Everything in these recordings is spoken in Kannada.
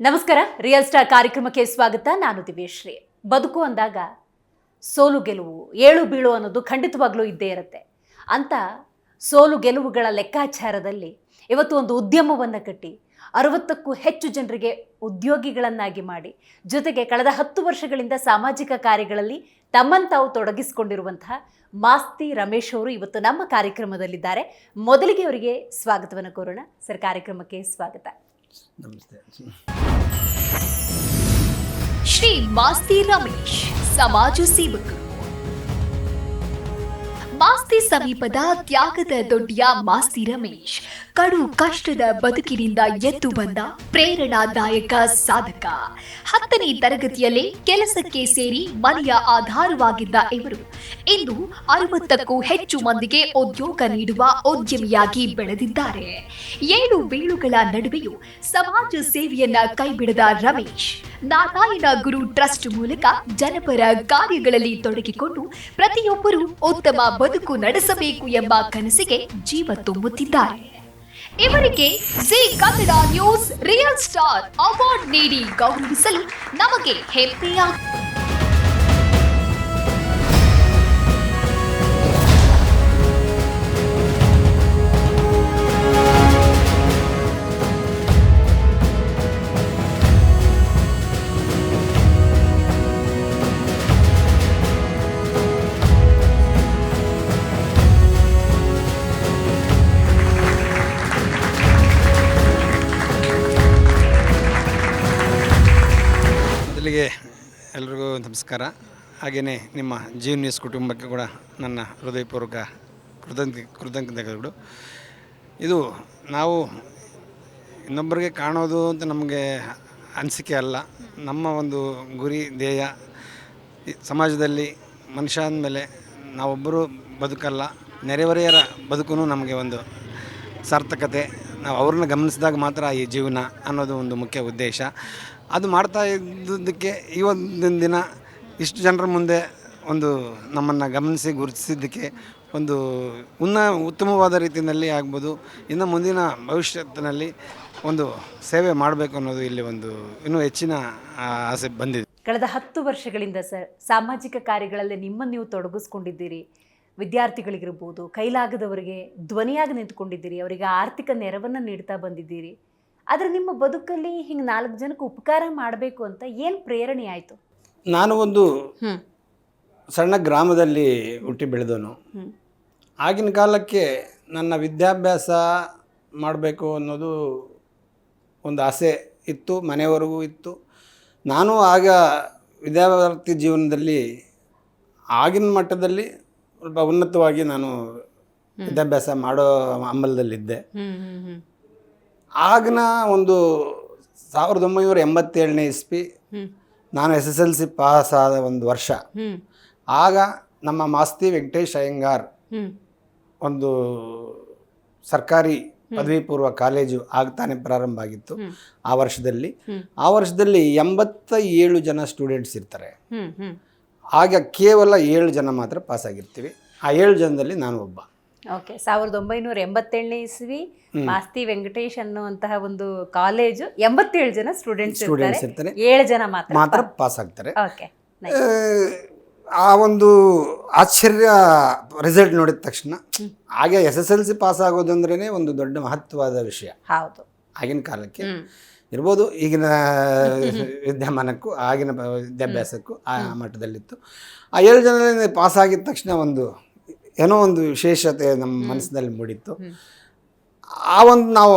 ನಮಸ್ಕಾರ. ರಿಯಲ್ ಸ್ಟಾರ್ ಕಾರ್ಯಕ್ರಮಕ್ಕೆ ಸ್ವಾಗತ. ನಾನು ದಿವ್ಯಶ್ರೀ. ಬದುಕು ಅಂದಾಗ ಸೋಲು ಗೆಲುವು ಏಳು ಬೀಳು ಅನ್ನೋದು ಖಂಡಿತವಾಗ್ಲೂ ಇದ್ದೇ ಇರುತ್ತೆ. ಅಂತ ಸೋಲು ಗೆಲುವುಗಳ ಲೆಕ್ಕಾಚಾರದಲ್ಲಿ ಇವತ್ತು ಒಂದು ಉದ್ಯಮವನ್ನು ಕಟ್ಟಿ 60ಕ್ಕೂ ಹೆಚ್ಚು ಜನರಿಗೆ ಉದ್ಯೋಗಿಗಳನ್ನಾಗಿ ಮಾಡಿ, ಜೊತೆಗೆ ಕಳೆದ 10 ವರ್ಷಗಳಿಂದ ಸಾಮಾಜಿಕ ಕಾರ್ಯಗಳಲ್ಲಿ ತಮ್ಮನ್ನು ತಾವು ತೊಡಗಿಸಿಕೊಂಡಿರುವಂತಹ ಮಾಸ್ತಿ ರಮೇಶ್ ಅವರು ಇವತ್ತು ನಮ್ಮ ಕಾರ್ಯಕ್ರಮದಲ್ಲಿದ್ದಾರೆ. ಮೊದಲಿಗೆ ಅವರಿಗೆ ಸ್ವಾಗತವನ್ನು ಕೋರೋಣ. ಸರ್, ಕಾರ್ಯಕ್ರಮಕ್ಕೆ ಸ್ವಾಗತ. ನಮಸ್ತೆ. ಶ್ರೀ ಮಾಸ್ತಿ ರಮೇಶ್ ಸಮಾಜ ಸೇವಕರು. ಮಾಸ್ತಿ ಸಮೀಪದ ತ್ಯಾಗದ ದೊಡ್ಡಿಯ ಮಾಸ್ತಿ ರಮೇಶ್ ಕಡು ಕಷ್ಟದ ಬದುಕಿನಿಂದ ಎದ್ದು ಬಂದ ಪ್ರೇರಣಾದಾಯಕ ಸಾಧಕ. 10ನೇ ತರಗತಿಯಲ್ಲೇ ಕೆಲಸಕ್ಕೆ ಸೇರಿ ಮನೆಯ ಆಧಾರವಾಗಿದ್ದ ಇವರು ಇಂದು 60ಕ್ಕೂ ಹೆಚ್ಚು ಮಂದಿಗೆ ಉದ್ಯೋಗ ನೀಡುವ ಉದ್ಯಮಿಯಾಗಿ ಬೆಳೆದಿದ್ದಾರೆ. ಏಳು ಬೀಳುಗಳ ನಡುವೆಯೂ ಸಮಾಜ ಸೇವೆಯನ್ನ ಕೈಬಿಡದ ರಮೇಶ್ ನಾರಾಯಣ ಗುರು ಟ್ರಸ್ಟ್ ಮೂಲಕ ಜನಪರ ಕಾರ್ಯಗಳಲ್ಲಿ ತೊಡಗಿಕೊಂಡು ಪ್ರತಿಯೊಬ್ಬರೂ ಉತ್ತಮ ಬದುಕು ನಡೆಸಬೇಕು ಎಂಬ ಕನಸಿಗೆ ಜೀವ ತುಂಬುತ್ತಿದ್ದಾರೆ. ಇವರಿಗೆ G Kannada news real star award ನೀಡಿ ಗೌರವಿಸಲು ನಮಗೆ ಹೆಮ್ಮೆಯ. ಮೊದಲಿಗೆ ಎಲ್ರಿಗೂ ನಮಸ್ಕಾರ. ಹಾಗೆಯೇ ನಿಮ್ಮ ಜೀವ ನ್ಯೂಸ್ ಕುಟುಂಬಕ್ಕೆ ಕೂಡ ನನ್ನ ಹೃದಯಪೂರ್ವಕ ಕೃತಜ್ಞತೆಗಳು. ಇದು ನಾವು ಇನ್ನೊಬ್ಬರಿಗೆ ಕಾಣೋದು ಅಂತ ನಮಗೆ ಅನಿಸಿಕೆ ಅಲ್ಲ. ನಮ್ಮ ಒಂದು ಗುರಿ ಧ್ಯೇಯ ಸಮಾಜದಲ್ಲಿ ಮನುಷ್ಯ ಅಂದಮೇಲೆ ನಾವೊಬ್ಬರು ಬದುಕಲ್ಲ, ನೆರೆಹೊರೆಯರ ಬದುಕು ನಮಗೆ ಒಂದು ಸಾರ್ಥಕತೆ. ನಾವು ಅವ್ರನ್ನ ಗಮನಿಸಿದಾಗ ಮಾತ್ರ ಈ ಜೀವನ ಅನ್ನೋದು ಒಂದು ಮುಖ್ಯ ಉದ್ದೇಶ. ಅದು ಮಾಡ್ತಾ ಇದ್ದುದಕ್ಕೆ ಈ ಒಂದು ದಿನ ಇಷ್ಟು ಜನರ ಮುಂದೆ ಒಂದು ನಮ್ಮನ್ನು ಗಮನಿಸಿ ಗುರುತಿಸಿದ್ದಕ್ಕೆ ಒಂದು ಉತ್ತಮವಾದ ರೀತಿಯಲ್ಲಿ ಆಗ್ಬೋದು. ಇನ್ನು ಮುಂದಿನ ಭವಿಷ್ಯತ್ತಿನಲ್ಲಿ ಒಂದು ಸೇವೆ ಮಾಡಬೇಕು ಅನ್ನೋದು ಇಲ್ಲಿ ಒಂದು ಇನ್ನೂ ಹೆಚ್ಚಿನ ಆಸೆ ಬಂದಿದೆ. ಕಳೆದ 10 ವರ್ಷಗಳಿಂದ ಸರ್ ಸಾಮಾಜಿಕ ಕಾರ್ಯಗಳಲ್ಲಿ ನಿಮ್ಮನ್ನು ನೀವು ತೊಡಗಿಸ್ಕೊಂಡಿದ್ದೀರಿ. ವಿದ್ಯಾರ್ಥಿಗಳಿಗಿರ್ಬೋದು, ಕೈಲಾಗದವರಿಗೆ ಧ್ವನಿಯಾಗಿ ನಿಂತ್ಕೊಂಡಿದ್ದೀರಿ, ಅವರಿಗೆ ಆರ್ಥಿಕ ನೆರವನ್ನು ನೀಡ್ತಾ ಬಂದಿದ್ದೀರಿ. ಆದರೆ ನಿಮ್ಮ ಬದುಕಲ್ಲಿ ಹಿಂಗೆ 4 ಜನಕ್ಕೆ ಉಪಕಾರ ಮಾಡಬೇಕು ಅಂತ ಏನು ಪ್ರೇರಣೆ ಆಯಿತು? ನಾನು ಒಂದು ಸಣ್ಣ ಗ್ರಾಮದಲ್ಲಿ ಹುಟ್ಟಿ ಬೆಳೆದವನು. ಆಗಿನ ಕಾಲಕ್ಕೆ ನನ್ನ ವಿದ್ಯಾಭ್ಯಾಸ ಮಾಡಬೇಕು ಅನ್ನೋದು ಒಂದು ಆಸೆ ಇತ್ತು, ಮನೆಯವರೆಗೂ ಇತ್ತು. ನಾನು ಆಗ ವಿದ್ಯಾರ್ಥಿ ಜೀವನದಲ್ಲಿ ಆಗಿನ ಮಟ್ಟದಲ್ಲಿ ಸ್ವಲ್ಪ ಉನ್ನತವಾಗಿ ನಾನು ವಿದ್ಯಾಭ್ಯಾಸ ಮಾಡೋ ಹಂಬಲದಲ್ಲಿದ್ದೆ. ಆಗಿನ ಒಂದು 1987ನೇ ಇಸ್ವಿ ನಾನು SSLC ಪಾಸ್ ಆದ ಒಂದು ವರ್ಷ. ಆಗ ನಮ್ಮ ಮಾಸ್ತಿ ವೆಂಕಟೇಶ್ ಅಯ್ಯಂಗಾರ್ ಒಂದು ಸರ್ಕಾರಿ ಪದವಿ ಪೂರ್ವ ಕಾಲೇಜು ಆಗ್ತಾನೆ ಪ್ರಾರಂಭ ಆಗಿತ್ತು. ಆ ವರ್ಷದಲ್ಲಿ 87 ಜನ ಸ್ಟೂಡೆಂಟ್ಸ್ ಇರ್ತಾರೆ. ಆಗ ಕೇವಲ 7 ಜನ ಮಾತ್ರ ಪಾಸ್ ಆಗಿರ್ತೀವಿ. ಆ 7 ಜನದಲ್ಲಿ ನಾನು ಒಬ್ಬ. ಓಕೆ, 1987ನೇ ಇಸ್ವಿ ಮಾಸ್ತಿ ವೆಂಕಟೇಶ್ ಅನ್ನುವಂತಹ ಒಂದು ಕಾಲೇಜು 87 ಜನ ಸ್ಟೂಡೆಂಟ್ಸ್ ಇರ್ತಾರೆ, 7 ಜನ ಮಾತ್ರ ಪಾಸ್ ಆಗ್ತಾರೆ. ಓಕೆ, ಆ ಒಂದು ಆಶ್ಚರ್ಯ ರಿಸಲ್ಟ್ ನೋಡಿದ ತಕ್ಷಣ ಹಾಗೆ SSLC ಪಾಸ್ ಆಗೋದಂದ್ರೇ ಒಂದು ದೊಡ್ಡ ಮಹತ್ವದ ವಿಷಯ. ಹೌದು, ಆಗಿನ ಕಾಲಕ್ಕೆ ಇರ್ಬೋದು, ಈಗಿನ ವಿದ್ಯಮಾನಕ್ಕೂ ಆಗಿನ ವಿದ್ಯಾಭ್ಯಾಸಕ್ಕೂ ಆ ಮಟ್ಟದಲ್ಲಿತ್ತು. ಆ 7 ಜನ ಪಾಸ್ ಆಗಿದ ತಕ್ಷಣ ಒಂದು ಏನೋ ಒಂದು ವಿಶೇಷತೆ ನಮ್ಮ ಮನಸ್ಸಿನಲ್ಲಿ ಮೂಡಿತ್ತು. ಆ ಒಂದು ನಾವು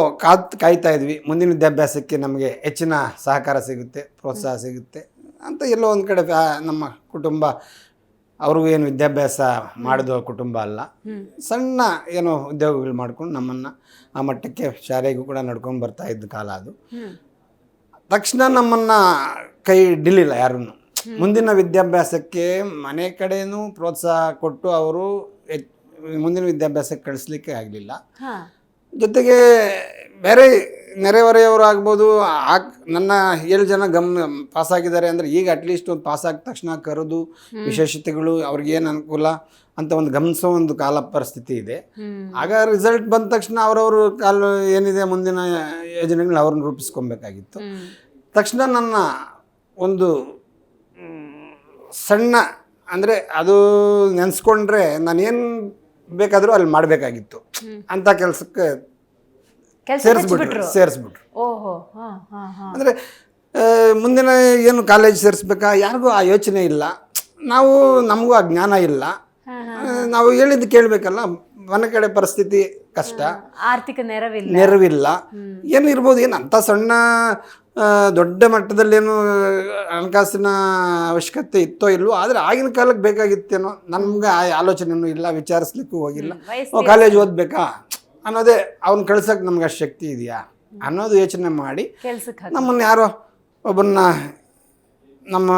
ಕಾಯ್ತಾ ಇದ್ವಿ, ಮುಂದಿನ ವಿದ್ಯಾಭ್ಯಾಸಕ್ಕೆ ನಮಗೆ ಹೆಚ್ಚಿನ ಸಹಕಾರ ಸಿಗುತ್ತೆ, ಪ್ರೋತ್ಸಾಹ ಸಿಗುತ್ತೆ ಅಂತ. ಎಲ್ಲೋ ಒಂದು ಕಡೆ ನಮ್ಮ ಕುಟುಂಬ ಅವ್ರಿಗೂ ಏನು ವಿದ್ಯಾಭ್ಯಾಸ ಮಾಡಿದ ಕುಟುಂಬ ಅಲ್ಲ, ಸಣ್ಣ ಏನೋ ಉದ್ಯೋಗಗಳು ಮಾಡ್ಕೊಂಡು ನಮ್ಮನ್ನು ಆ ಮಟ್ಟಕ್ಕೆ ಶಾಲೆಗೂ ಕೂಡ ನಡ್ಕೊಂಡು ಬರ್ತಾ ಇದ್ದ ಕಾಲ ಅದು. ತಕ್ಷಣ ನಮ್ಮನ್ನು ಕೈ ಹಿಡಿಲಿಲ್ಲ ಯಾರೂ. ಮುಂದಿನ ವಿದ್ಯಾಭ್ಯಾಸಕ್ಕೆ ಮನೆ ಕಡೆಯೂ ಪ್ರೋತ್ಸಾಹ ಕೊಟ್ಟು ಅವರು ಮುಂದಿನ ವಿದ್ಯಾಭ್ಯಾಸಕ್ಕೆ ಕಳಿಸ್ಲಿಕ್ಕೆ ಆಗಲಿಲ್ಲ. ಜೊತೆಗೆ ಬೇರೆ ನೆರೆಹೊರೆಯವರು ಆಗ್ಬೋದು, ನನ್ನ 7 ಜನ ಪಾಸಾಗಿದ್ದಾರೆ ಅಂದರೆ ಈಗ ಅಟ್ಲೀಸ್ಟ್ ಒಂದು ಪಾಸಾದ ತಕ್ಷಣ ಕರೆದು ವಿಶೇಷತೆಗಳು ಅವ್ರಿಗೇನು ಅನುಕೂಲ ಅಂತ ಒಂದು ಗಮನಿಸೋ ಒಂದು ಕಾಲ ಪರಿಸ್ಥಿತಿ ಇದೆ. ಆಗ ರಿಸಲ್ಟ್ ಬಂದ ತಕ್ಷಣ ಅವರವರು ಏನಿದೆ ಮುಂದಿನ ಯೋಜನೆಗಳು ಅವ್ರನ್ನ ರೂಪಿಸ್ಕೊಬೇಕಾಗಿತ್ತು. ತಕ್ಷಣ ನನ್ನ ಒಂದು ಸಣ್ಣ ಅಂದರೆ ಅದು ನೆನೆಸ್ಕೊಂಡ್ರೆ ನಾನೇನು ಬೇಕಾದರೂ ಅಲ್ಲಿ ಮಾಡಬೇಕಾಗಿತ್ತು ಅಂಥ ಕೆಲಸಕ್ಕೆ ಸೇರಿಸ್ಬಿಟ್ರು. ಓಹೋ, ಹಾ ಹಾ ಹಾ. ಅಂದರೆ ಮುಂದಿನ ಏನು ಕಾಲೇಜ್ ಸೇರಿಸ್ಬೇಕಾ ಯಾರಿಗೂ ಆ ಯೋಚನೆ ಇಲ್ಲ, ನಾವು ನಮಗೂ ಆ ಜ್ಞಾನ ಇಲ್ಲ, ನಾವು ಹೇಳಿದ್ದು ಕೇಳಬೇಕಲ್ಲ. ಮನೆ ಕಡೆ ಪರಿಸ್ಥಿತಿ ಕಷ್ಟ, ಆರ್ಥಿಕ ನೆರವಿಲ್ಲ, ಏನು ಇರ್ಬೋದು, ಏನು ಅಂಥ ಸಣ್ಣ ದೊಡ್ಡ ಮಟ್ಟದಲ್ಲೇನು ಹಣಕಾಸಿನ ಅವಶ್ಯಕತೆ ಇತ್ತೋ ಇಲ್ವೋ, ಆದರೆ ಆಗಿನ ಕಾಲಕ್ಕೆ ಬೇಕಾಗಿತ್ತೇನೋ, ನಮ್ಗೆ ಆ ಆಲೋಚನೆನೂ ಇಲ್ಲ, ವಿಚಾರಿಸ್ಲಿಕ್ಕೂ ಹೋಗಿಲ್ಲ. ಕಾಲೇಜ್ ಓದಬೇಕಾ ಅನ್ನೋದೇ, ಅವ್ನು ಕಳ್ಸೋಕೆ ನಮ್ಗೆ ಅಷ್ಟು ಶಕ್ತಿ ಇದೆಯಾ ಅನ್ನೋದು ಯೋಚನೆ ಮಾಡಿ ನಮ್ಮನ್ನು ಯಾರೋ ಒಬ್ಬರನ್ನ ನಮ್ಮ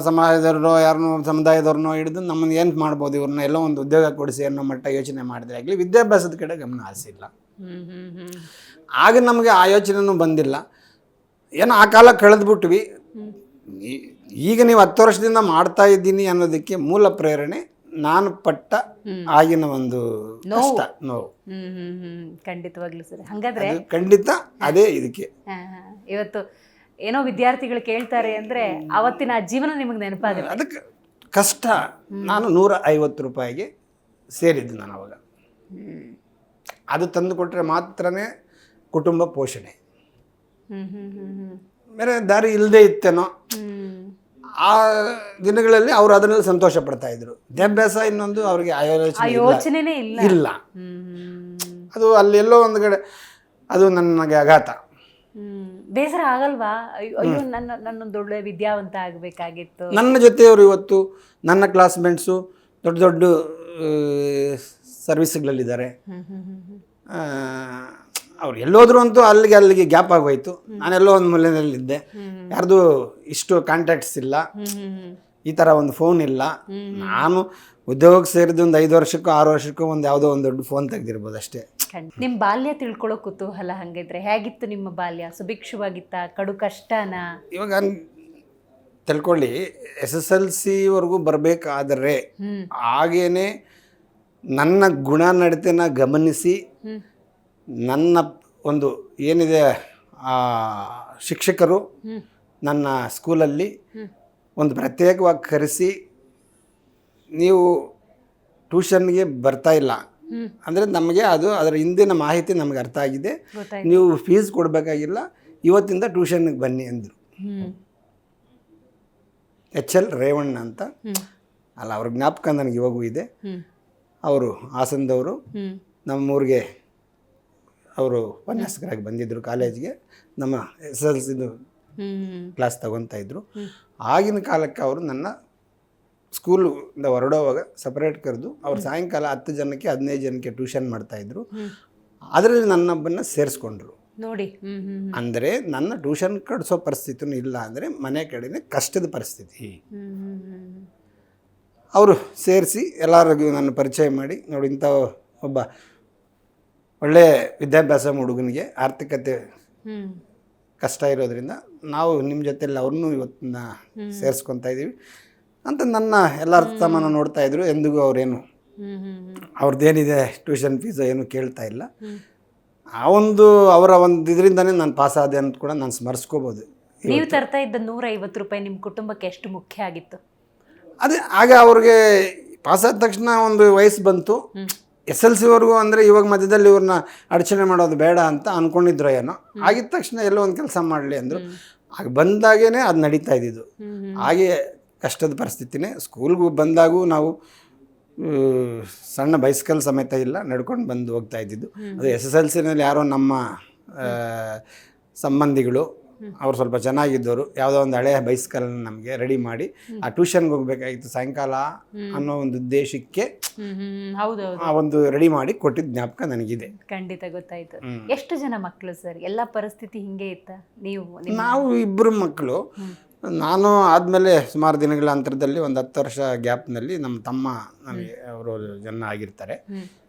ಸಮಾಜದವ್ರನ್ನೋ ಯಾರನ್ನೋ ಸಮುದಾಯದವ್ರನ್ನೋ ಹಿಡಿದು ನಮ್ಮನ್ನು ಏನು ಮಾಡ್ಬೋದು, ಇವ್ರನ್ನ ಎಲ್ಲೋ ಒಂದು ಉದ್ಯೋಗ ಕೊಡಿಸಿ ಅನ್ನೋ ಮಟ್ಟ ಯೋಚನೆ ಮಾಡಿದ್ರೆ ಆಗಲಿ, ವಿದ್ಯಾಭ್ಯಾಸದ ಕಡೆ ಗಮನ ಹರಿಸಿಲ್ಲ. ಆಗ ನಮಗೆ ಆ ಯೋಚನೆನೂ ಬಂದಿಲ್ಲ. ಏನೋ ಆ ಕಾಲ ಕಳೆದ್ಬಿಟ್ವಿ. ಈಗ ನೀವು 10 ವರ್ಷದಿಂದ ಮಾಡ್ತಾ ಇದ್ದೀನಿ ಅನ್ನೋದಕ್ಕೆ ಮೂಲ ಪ್ರೇರಣೆ ನಾನು ಪಟ್ಟ ಆಗಿನ ಒಂದು ಕಷ್ಟ, ನೋವು. ಖಂಡಿತವಾಗ್ಲೂ ಸರ್. ಹಾಗಾದ್ರೆ ಖಂಡಿತ ಅದೇ ಇದಕ್ಕೆ ಇವತ್ತು ಏನೋ ವಿದ್ಯಾರ್ಥಿಗಳು ಕೇಳ್ತಾರೆ ಅಂದ್ರೆ ಅವತ್ತಿನ ಜೀವನ ನಿಮಗೆ ನೆನಪಾಗುತ್ತೆ. ಅದಕ್ಕೆ ಕಷ್ಟ. ನಾನು 150 ರೂಪಾಯಿಗೆ ಸೇರಿದ್ದು ನಾನು ಅವಾಗ. ಅದು ತಂದು ಕೊಟ್ಟರೆ ಮಾತ್ರನೇ ಕುಟುಂಬ ಪೋಷಣೆ, ಬೇರೆ ದಾರಿ ಇಲ್ಲದೆ ಇತ್ತೇನೋ. ಆ ದಿನಗಳಲ್ಲಿ ಅವರು ಅದರಲ್ಲಿ ಸಂತೋಷ ಪಡ್ತಾ ಇದ್ರು. ವಿದ್ಯಾಭ್ಯಾಸ ಇನ್ನೊಂದು ಅವ್ರಿಗೆ ಯೋಚನೆ ಇಲ್ಲ. ಅದು ಅಲ್ಲೆಲ್ಲೋ ಒಂದು ಕಡೆ ಅದು ನನಗೆ ಆಘಾತ. ಬೇಸರ ಆಗಲ್ವಾ? ಅಯ್ಯೋ, ನನ್ನೊಂದು ಒಳ್ಳೆ ವಿದ್ಯಾವಂತ ಆಗಬೇಕಾಗಿತ್ತು. ನನ್ನ ಜೊತೆಯವರು ಇವತ್ತು ನನ್ನ ಕ್ಲಾಸ್ಮೇಟ್ಸು ದೊಡ್ಡ ದೊಡ್ಡ ಸರ್ವಿಸ್ಗಳಲ್ಲಿದ್ದಾರೆ. ಅವ್ರು ಎಲ್ಲೋದ್ರು ಅಂತೂ ಅಲ್ಲಿಗೆ ಗ್ಯಾಪ್ ಆಗೋಯ್ತು. ನಾನೆಲ್ಲೋ ಒಂದು ಮೂಲೆಯಲ್ಲಿದ್ದೆ, ಯಾರ್ದು ಇಷ್ಟು ಕಾಂಟ್ಯಾಕ್ಟ್ಸ್ ಇಲ್ಲ, ಈ ಥರ ಒಂದು ಫೋನ್ ಇಲ್ಲ. ನಾನು ಉದ್ಯೋಗಕ್ಕೆ ಸೇರಿದ ಒಂದು 5 ವರ್ಷಕ್ಕೂ 6 ವರ್ಷಕ್ಕೂ ಒಂದು ಯಾವುದೋ ಒಂದು ದೊಡ್ಡ ಫೋನ್ ತೆಗೆದಿರ್ಬೋದು ಅಷ್ಟೇ. ನಿಮ್ಮ ಬಾಲ್ಯ ತಿಳ್ಕೊಳ್ಳೋ ಕುತೂಹಲ ಹಂಗಿದ್ರೆ ಹೇಗಿತ್ತು ನಿಮ್ಮ ಬಾಲ್ಯ? ಸುಭಿಕ್ಷವಾಗಿತ್ತ, ಕಡು ಕಷ್ಟನ? ಇವಾಗ ತಿಳ್ಕೊಳ್ಳಿ, SSLC ಬರಬೇಕಾದರೆ ಹಾಗೇನೆ ನನ್ನ ಗುಣ ನಡತೆನ ಗಮನಿಸಿ ನನ್ನ ಒಂದು ಏನಿದೆ ಶಿಕ್ಷಕರು ನನ್ನ ಸ್ಕೂಲಲ್ಲಿ ಒಂದು ಪ್ರತ್ಯೇಕವಾಗಿ ಕರೆಸಿ, ನೀವು ಟ್ಯೂಷನ್ಗೆ ಬರ್ತಾ ಇಲ್ಲ ಅಂದರೆ ನಮಗೆ ಅದರ ಹಿಂದಿನ ಮಾಹಿತಿ ನಮಗೆ ಅರ್ಥ ಆಗಿದೆ, ನೀವು ಫೀಸ್ ಕೊಡಬೇಕಾಗಿಲ್ಲ, ಇವತ್ತಿಂದ ಟ್ಯೂಷನ್ಗೆ ಬನ್ನಿ ಅಂದರು. HL ರೇವಣ್ಣ ಅಂತ, ಅಲ್ಲ ಅವ್ರ ಜ್ಞಾಪಕ ನನಗೆ ಇವಾಗೂ ಇದೆ. ಅವರು ಹಾಸನದವರು, ನಮ್ಮೂರಿಗೆ ಅವರು ಉಪನ್ಯಾಸಕರಾಗಿ ಬಂದಿದ್ದರು ಕಾಲೇಜ್ಗೆ. ನಮ್ಮ SSLC ಕ್ಲಾಸ್ ತಗೊತಾ ಇದ್ರು. ಆಗಿನ ಕಾಲಕ್ಕೆ ಅವರು ನನ್ನ ಸ್ಕೂಲಿಂದ ಹೊರಡೋವಾಗ ಸಪ್ರೇಟ್ ಕರೆದು ಅವ್ರು ಸಾಯಂಕಾಲ 10 ಜನಕ್ಕೆ 15 ಜನಕ್ಕೆ ಟ್ಯೂಷನ್ ಮಾಡ್ತಾಯಿದ್ರು. ಅದರಲ್ಲಿ ನನ್ನೊಬ್ಬನ್ನ ಸೇರಿಸ್ಕೊಂಡ್ರು ನೋಡಿ. ಅಂದರೆ ನನ್ನ ಟ್ಯೂಷನ್ ಕಳಿಸೋ ಪರಿಸ್ಥಿತಿನೂ ಇಲ್ಲ, ಅಂದರೆ ಮನೆ ಕಡೆನೇ ಕಷ್ಟದ ಪರಿಸ್ಥಿತಿ. ಅವರು ಸೇರಿಸಿ ಎಲ್ಲರಿಗೂ ನನ್ನ ಪರಿಚಯ ಮಾಡಿ, ನೋಡಿ ಇಂಥ ಒಬ್ಬ ಒಳ್ಳೆ ವಿದ್ಯಾಭ್ಯಾಸ ಹುಡುಗನಿಗೆ ಆರ್ಥಿಕತೆ ಕಷ್ಟ ಇರೋದ್ರಿಂದ ನಾವು ನಿಮ್ಮ ಜೊತೆಯಲ್ಲಿ ಅವ್ರನ್ನೂ ಇವತ್ತಿನ ಸೇರಿಸ್ಕೊತಾ ಇದ್ದೀವಿ ಅಂತ ನನ್ನ ಎಲ್ಲ ಅರ್ಥಮಾನ ನೋಡ್ತಾ ಇದ್ರು. ಎಂದಿಗೂ ಅವರೇನು ಅವ್ರದ್ದೇನಿದೆ ಟ್ಯೂಷನ್ ಫೀಸ್ ಏನು ಕೇಳ್ತಾ ಇಲ್ಲ. ಆ ಒಂದು ಅವರ ಒಂದು ಇದರಿಂದನೇ ನಾನು ಪಾಸ್ ಆದೆ ಅಂತ ಕೂಡ ನಾನು ಸ್ಮರಿಸ್ಕೋಬೋದು. ನೀವು ತರ್ತಾ ಇದ್ದ 150 ರೂಪಾಯಿ ನಿಮ್ಮ ಕುಟುಂಬಕ್ಕೆ ಎಷ್ಟು ಮುಖ್ಯ ಆಗಿತ್ತು? ಅದೇ ಆಗ ಅವ್ರಿಗೆ ಪಾಸಾದ ತಕ್ಷಣ ಒಂದು ವಯಸ್ಸು ಬಂತು. SSLC ಅಂದರೆ ಇವಾಗ ಮಧ್ಯದಲ್ಲಿ ಇವ್ರನ್ನ ಅಡಚಣೆ ಮಾಡೋದು ಬೇಡ ಅಂತ ಅಂದ್ಕೊಂಡಿದ್ರು ಏನೋ. ಆಗಿದ ತಕ್ಷಣ ಎಲ್ಲೋ ಒಂದು ಕೆಲಸ ಮಾಡಲಿ ಅಂದರು. ಆಗ ಬಂದಾಗೇ ಅದು ನಡೀತಾ ಇದ್ದಿದ್ದು. ಹಾಗೆ ಕಷ್ಟದ ಪರಿಸ್ಥಿತಿನೇ. ಸ್ಕೂಲ್ಗೆ ಬಂದಾಗೂ ನಾವು ಸಣ್ಣ ಬೈಸ್ಕಲ್ ಸಮೇತ ಇಲ್ಲ, ನಡ್ಕೊಂಡು ಬಂದು ಹೋಗ್ತಾ ಇದ್ದಿದ್ದು. ಅದು SSLCನಲ್ಲಿ ಯಾರೋ ನಮ್ಮ ಸಂಬಂಧಿಗಳು, ಅವ್ರು ಸ್ವಲ್ಪ ಚೆನ್ನಾಗಿದ್ದವರು, ಯಾವುದೋ ಒಂದು ಹಳೆಯ ಬೈಸ್ಕಲ್ನ ನಮಗೆ ರೆಡಿ ಮಾಡಿ ಆ ಟ್ಯೂಷನ್ಗೆ ಹೋಗ್ಬೇಕಾಗಿತ್ತು ಸಾಯಂಕಾಲ ಅನ್ನೋ ಒಂದು ಉದ್ದೇಶಕ್ಕೆ ಆ ಒಂದು ರೆಡಿ ಮಾಡಿ ಕೊಟ್ಟಿದ್ದ ಜ್ಞಾಪಕ ನನಗಿದೆ. ಖಂಡಿತ ಗೊತ್ತಾಯ್ತು. ಎಷ್ಟು ಜನ ಮಕ್ಕಳು ಸರ್? ಎಲ್ಲ ಪರಿಸ್ಥಿತಿ ಹಿಂಗೆ ಇತ್ತ? ನಾವು 2 ಮಕ್ಕಳು. ನಾನು ಆದಮೇಲೆ ಸುಮಾರು ದಿನಗಳ ಅಂತರದಲ್ಲಿ ಒಂದು 10 ವರ್ಷ ಗ್ಯಾಪ್ನಲ್ಲಿ ನಮ್ಮ ತಮ್ಮ ನನಗೆ ಅವರು ಜನ ಆಗಿರ್ತಾರೆ.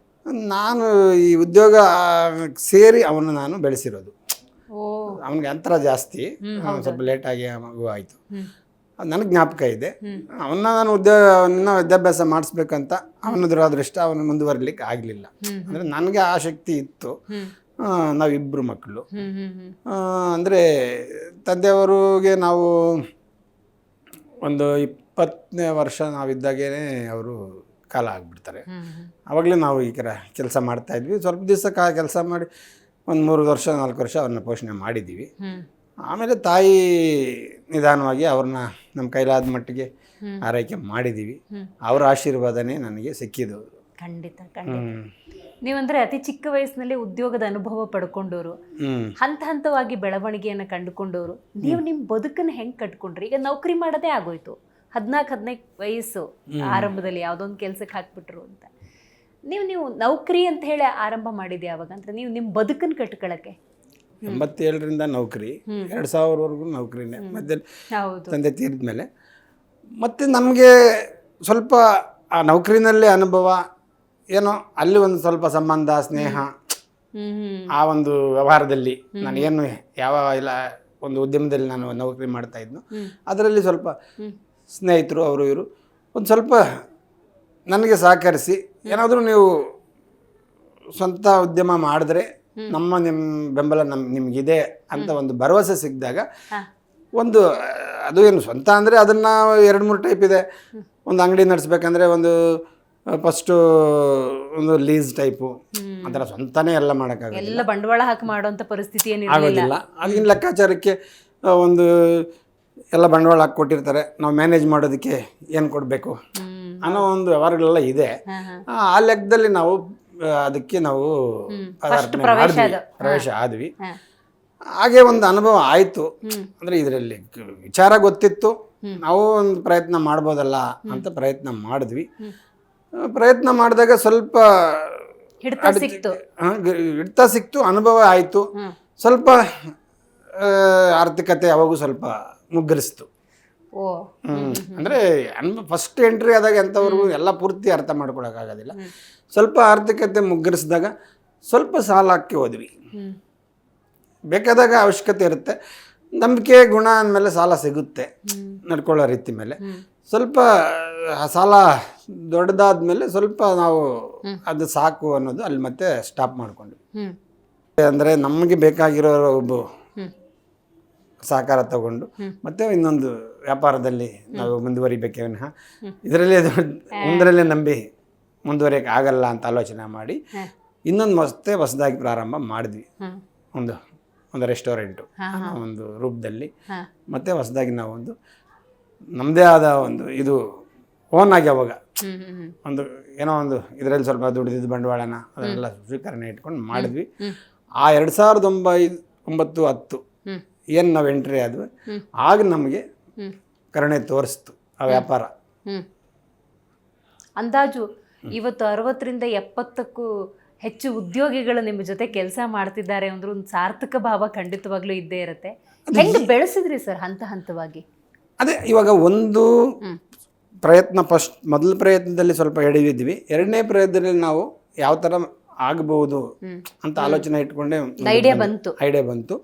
ನಾನು ಈ ಉದ್ಯೋಗ ಸೇರಿ ಅವನು ನಾನು ಬೆಳೆಸಿರೋದು. ಅವನಿಗೆ ಅಂತರ ಜಾಸ್ತಿ, ಸ್ವಲ್ಪ ಲೇಟಾಗಿ ಮಗು ಆಯಿತು. ನನಗೆ ಜ್ಞಾಪಕ ಇದೆ. ಅವನ್ನ ನಾನು ವಿದ್ಯಾಭ್ಯಾಸ ಮಾಡಿಸ್ಬೇಕಂತ ಅವನದ್ರ ಅದೃಷ್ಟ ಅವನು ಮುಂದುವರಿಲಿಕ್ಕೆ ಆಗಲಿಲ್ಲ. ಅಂದರೆ ನನಗೆ ಆ ಶಕ್ತಿ ಇತ್ತು. ನಾವಿಬ್ಬರು ಮಕ್ಕಳು. ಅಂದರೆ ತಂದೆಯವರಿಗೆ ನಾವು ಒಂದು 20ನೇ ವರ್ಷ ನಾವಿದ್ದಾಗೇ ಅವರು ಕಾಲ ಆಗಿಬಿಡ್ತಾರೆ. ಆವಾಗಲೇ ನಾವು ಈ ಕೆಲಸ ಮಾಡ್ತಾಯಿದ್ವಿ. ಸ್ವಲ್ಪ ದಿವಸ ಕೆಲಸ ಮಾಡಿ ಒಂದು 3 ವರ್ಷ 4 ವರ್ಷ ಅವ್ರನ್ನ ಪೋಷಣೆ ಮಾಡಿದ್ದೀವಿ. ಆಮೇಲೆ ತಾಯಿ ನಿಧಾನವಾಗಿ ಅವ್ರನ್ನ ನಮ್ಮ ಕೈಲಾದ ಮಟ್ಟಿಗೆ ಆರೈಕೆ ಮಾಡಿದ್ದೀವಿ. ಅವರ ಆಶೀರ್ವಾದನೇ ನನಗೆ ಸಿಕ್ಕಿದ್ದು. ಖಂಡಿತ ನೀವಂದ್ರೆ ಅತಿ ಚಿಕ್ಕ ವಯಸ್ಸಿನಲ್ಲಿ ಉದ್ಯೋಗದ ಅನುಭವ ಪಡ್ಕೊಂಡವರು, ಹಂತ ಹಂತವಾಗಿ ಬೆಳವಣಿಗೆಯನ್ನು ಕಂಡುಕೊಂಡವರು. ನೀವು ನಿಮ್ಮ ಬದುಕನ್ನು ಹೆಂಗೆ ಕಟ್ಕೊಂಡ್ರಿ? ಈಗ ನೌಕರಿ ಮಾಡೋದೇ ಆಗೋಯ್ತು, 14-15 ವಯಸ್ಸು ಆರಂಭದಲ್ಲಿ ಯಾವುದೊಂದು ಕೆಲ್ಸಕ್ಕೆ ಹಾಕ್ಬಿಟ್ರು ಅಂತ. ನೀವು ನೌಕರಿ ಅಂತ ಹೇಳಿ ಆರಂಭ ಮಾಡಿದ್ದೆ ಯಾವಾಗ? ಅಂದ್ರೆ ನೀವು ನಿಮ್ಮ ಬದುಕನ್ನು ಕಟ್ಕೊಳ್ಳೋಕ್ಕೆ 87ರಿಂದ ನೌಕರಿ, 2000ವರೆಗೂ ನೌಕರಿನೇ. ಮಧ್ಯದಲ್ಲಿ ತಂದೆ ತೀರಿದ ಮೇಲೆ ಮತ್ತು ನಮಗೆ ಸ್ವಲ್ಪ ಆ ನೌಕರಿನಲ್ಲೇ ಅನುಭವ ಏನೋ, ಅಲ್ಲಿ ಒಂದು ಸ್ವಲ್ಪ ಸಂಬಂಧ ಸ್ನೇಹ, ಆ ಒಂದು ವ್ಯವಹಾರದಲ್ಲಿ ನಾನು ಏನು ಯಾವ ಇಲ್ಲ ಒಂದು ಉದ್ಯಮದಲ್ಲಿ ನಾನು ನೌಕರಿ ಮಾಡ್ತಾ ಇದ್ನೋ ಅದರಲ್ಲಿ ಸ್ವಲ್ಪ ಸ್ನೇಹಿತರು ಅವರು ಇವರು ಒಂದು ಸ್ವಲ್ಪ ನನಗೆ ಸಹಕರಿಸಿ, ಏನಾದರೂ ನೀವು ಸ್ವಂತ ಉದ್ಯಮ ಮಾಡಿದ್ರೆ ನಿಮ್ಮ ಬೆಂಬಲ ನಿಮಗಿದೆ ಅಂತ ಒಂದು ಭರವಸೆ ಸಿಕ್ಕಿದಾಗ ಒಂದು ಅದು ಏನು ಸ್ವಂತ ಅಂದರೆ ಅದನ್ನು 2-3 ಟೈಪ್ ಇದೆ. ಒಂದು ಅಂಗಡಿ ನಡೆಸ್ಬೇಕಂದ್ರೆ ಒಂದು ಫಸ್ಟು ಒಂದು ಲೀಸ್ ಟೈಪು, ಆ ಥರ ಸ್ವಂತನೇ ಎಲ್ಲ ಮಾಡೋಕ್ಕಾಗಲ್ಲ, ಎಲ್ಲ ಬಂಡವಾಳ ಹಾಕಿ ಮಾಡುವಂಥ ಪರಿಸ್ಥಿತಿ ಆಗೋದಿಲ್ಲ. ಆಗಿನ ಲೆಕ್ಕಾಚಾರಕ್ಕೆ ಒಂದು ಎಲ್ಲ ಬಂಡವಾಳ ಹಾಕಿ ಕೊಟ್ಟಿರ್ತಾರೆ, ನಾವು ಮ್ಯಾನೇಜ್ ಮಾಡೋದಕ್ಕೆ ಏನು ಕೊಡಬೇಕು ಅನ್ನೋ ಒಂದು ವ್ಯವಹಾರಗಳೆಲ್ಲ ಇದೆ. ಆ ಲೆಕ್ಕದಲ್ಲಿ ನಾವು ಅದಕ್ಕೆ ನಾವು ಪ್ರವೇಶ ಆದ್ವಿ. ಹಾಗೆ ಒಂದು ಅನುಭವ ಆಯಿತು. ಅಂದರೆ ಇದರಲ್ಲಿ ವಿಚಾರ ಗೊತ್ತಿತ್ತು, ನಾವು ಒಂದು ಪ್ರಯತ್ನ ಮಾಡ್ಬೋದಲ್ಲ ಅಂತ ಪ್ರಯತ್ನ ಮಾಡಿದ್ವಿ. ಪ್ರಯತ್ನ ಮಾಡಿದಾಗ ಸ್ವಲ್ಪ ಹಿಡ್ತಾ ಸಿಕ್ತು, ಅನುಭವ ಆಯಿತು. ಸ್ವಲ್ಪ ಆರ್ಥಿಕತೆ ಅವಾಗೂ ಸ್ವಲ್ಪ ಮುಗ್ಗರಿಸ್ತು. ಅಂದರೆ ಫಸ್ಟ್ ಎಂಟ್ರಿ ಆದಾಗ ಎಂಥವ್ರಿಗೂ ಎಲ್ಲ ಪೂರ್ತಿ ಅರ್ಥ ಮಾಡ್ಕೊಳಕ್ಕಾಗೋದಿಲ್ಲ. ಸ್ವಲ್ಪ ಆರ್ಥಿಕತೆ ಮುಗ್ಗರಿಸಿದಾಗ ಸ್ವಲ್ಪ ಸಾಲಕ್ಕೆ ಹೋದ್ವಿ. ಬೇಕಾದಾಗ ಅವಶ್ಯಕತೆ ಇರುತ್ತೆ, ನಂಬಿಕೆ ಗುಣ ಅಂದಮೇಲೆ ಸಾಲ ಸಿಗುತ್ತೆ ನಡ್ಕೊಳ್ಳೋ ರೀತಿ ಮೇಲೆ. ಸ್ವಲ್ಪ ಸಾಲ ದೊಡ್ಡದಾದ್ಮೇಲೆ ಸ್ವಲ್ಪ ನಾವು ಅದು ಸಾಕು ಅನ್ನೋದು ಅಲ್ಲಿ ಮತ್ತೆ ಸ್ಟಾಪ್ ಮಾಡ್ಕೊಂಡ್ವಿ. ಅಂದರೆ ನಮಗೆ ಬೇಕಾಗಿರೋ ಒಬ್ಬ ಸಹಕಾರ ತಗೊಂಡು ಮತ್ತೆ ಇನ್ನೊಂದು ವ್ಯಾಪಾರದಲ್ಲಿ ನಾವು ಮುಂದುವರಿಬೇಕೇ ವಿನಃ ಇದರಲ್ಲೇ ನಂಬಿ ಮುಂದುವರಿಯೋಕೆ ಆಗಲ್ಲ ಅಂತ ಆಲೋಚನೆ ಮಾಡಿ ಇನ್ನೊಂದು ಹೊಸದಾಗಿ ಪ್ರಾರಂಭ ಮಾಡಿದ್ವಿ. ಒಂದು ರೆಸ್ಟೋರೆಂಟು ಒಂದು ರೂಪದಲ್ಲಿ ಮತ್ತೆ ಹೊಸದಾಗಿ ನಾವು ಒಂದು ನಮ್ಮದೇ ಆದ ಒಂದು ಇದು ಓನ್ ಆಗಿ ಅವಾಗ ಒಂದು ಏನೋ ಒಂದು ಇದರಲ್ಲಿ ಸ್ವಲ್ಪ ದುಡಿದಿದ್ದು ಬಂಡವಾಳನ ಅದನ್ನೆಲ್ಲ ಸ್ವೀಕರಣೆ ಇಟ್ಕೊಂಡು ಮಾಡಿದ್ವಿ. ಆ 2009-10 ಏನು ನಾವು ಎಂಟ್ರಿ ಆದ್ವಿ, ಆಗ ನಮಗೆ ಕರುಣೆ ತೋರಿಸ್ತು ಆ ವ್ಯಾಪಾರ. ಅಂದಾಜು ಇವತ್ತು 60ರಿಂದ 70ಕ್ಕೂ ಹೆಚ್ಚು ಉದ್ಯೋಗಿಗಳು ನಿಮ್ಮ ಜೊತೆ ಕೆಲಸ ಮಾಡ್ತಿದ್ದಾರೆ ಅಂದ್ರೆ ಒಂದು ಸಾರ್ಥಕ ಭಾವ ಖಂಡಿತವಾಗ್ಲೂ ಇದ್ದೇ ಇರುತ್ತೆ. ಹೆಂಗೆ ಬೆಳೆಸಿದ್ರಿ ಸರ್ ಹಂತ ಹಂತವಾಗಿ? ಅದೇ ಇವಾಗ ಒಂದು ಪ್ರಯತ್ನ ಮೊದಲ ಪ್ರಯತ್ನದಲ್ಲಿ ಸ್ವಲ್ಪ ಎಡವಿದ್ವಿ, 2ನೇ ಪ್ರಯತ್ನದಲ್ಲಿ ನಾವು ಯಾವ ಥರ ಆಗಬಹುದು ಅಂತ ಆಲೋಚನೆ ಇಟ್ಕೊಂಡೆ ಐಡಿಯಾ ಬಂತು.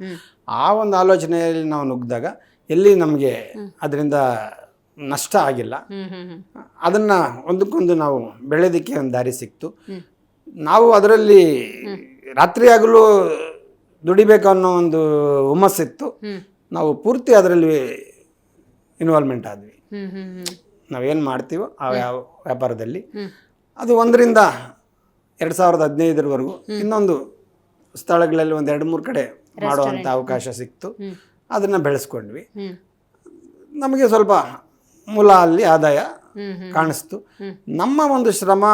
ಆ ಒಂದು ಆಲೋಚನೆಯಲ್ಲಿ ನಾವು ನುಗ್ಗಿದಾಗ ಎಲ್ಲಿ ನಮಗೆ ಅದರಿಂದ ನಷ್ಟ ಆಗಿಲ್ಲ. ಅದನ್ನು ಒಂದಕ್ಕೊಂದು ನಾವು ಬೆಳೆಯೋದಕ್ಕೆ ಒಂದು ದಾರಿ ಸಿಕ್ತು. ನಾವು ಅದರಲ್ಲಿ ರಾತ್ರಿ ಆಗಲೂ ದುಡಿಬೇಕು ಅನ್ನೋ ಒಂದು ಹುಮ್ಮಸ್ಸಿತ್ತು. ನಾವು ಪೂರ್ತಿ ಅದರಲ್ಲಿ ಇನ್ವಾಲ್ವ್ಮೆಂಟ್ ಆದ್ವಿ. ನಾವೇನು ಮಾಡ್ತೀವೋ ಆ ವ್ಯಾಪಾರದಲ್ಲಿ ಅದು 1ರಿಂದ 2015ರವರೆಗೂ ಇನ್ನೊಂದು ಸ್ಥಳಗಳಲ್ಲಿ ಒಂದು 2-3 ಕಡೆ ಮಾಡುವಂಥ ಅವಕಾಶ ಸಿಕ್ತು. ಅದನ್ನು ಬೆಳೆಸ್ಕೊಂಡ್ವಿ. ನಮಗೆ ಸ್ವಲ್ಪ ಮೂಲ ಅಲ್ಲಿ ಆದಾಯ ಕಾಣಿಸ್ತು. ನಮ್ಮ ಒಂದು ಶ್ರಮ,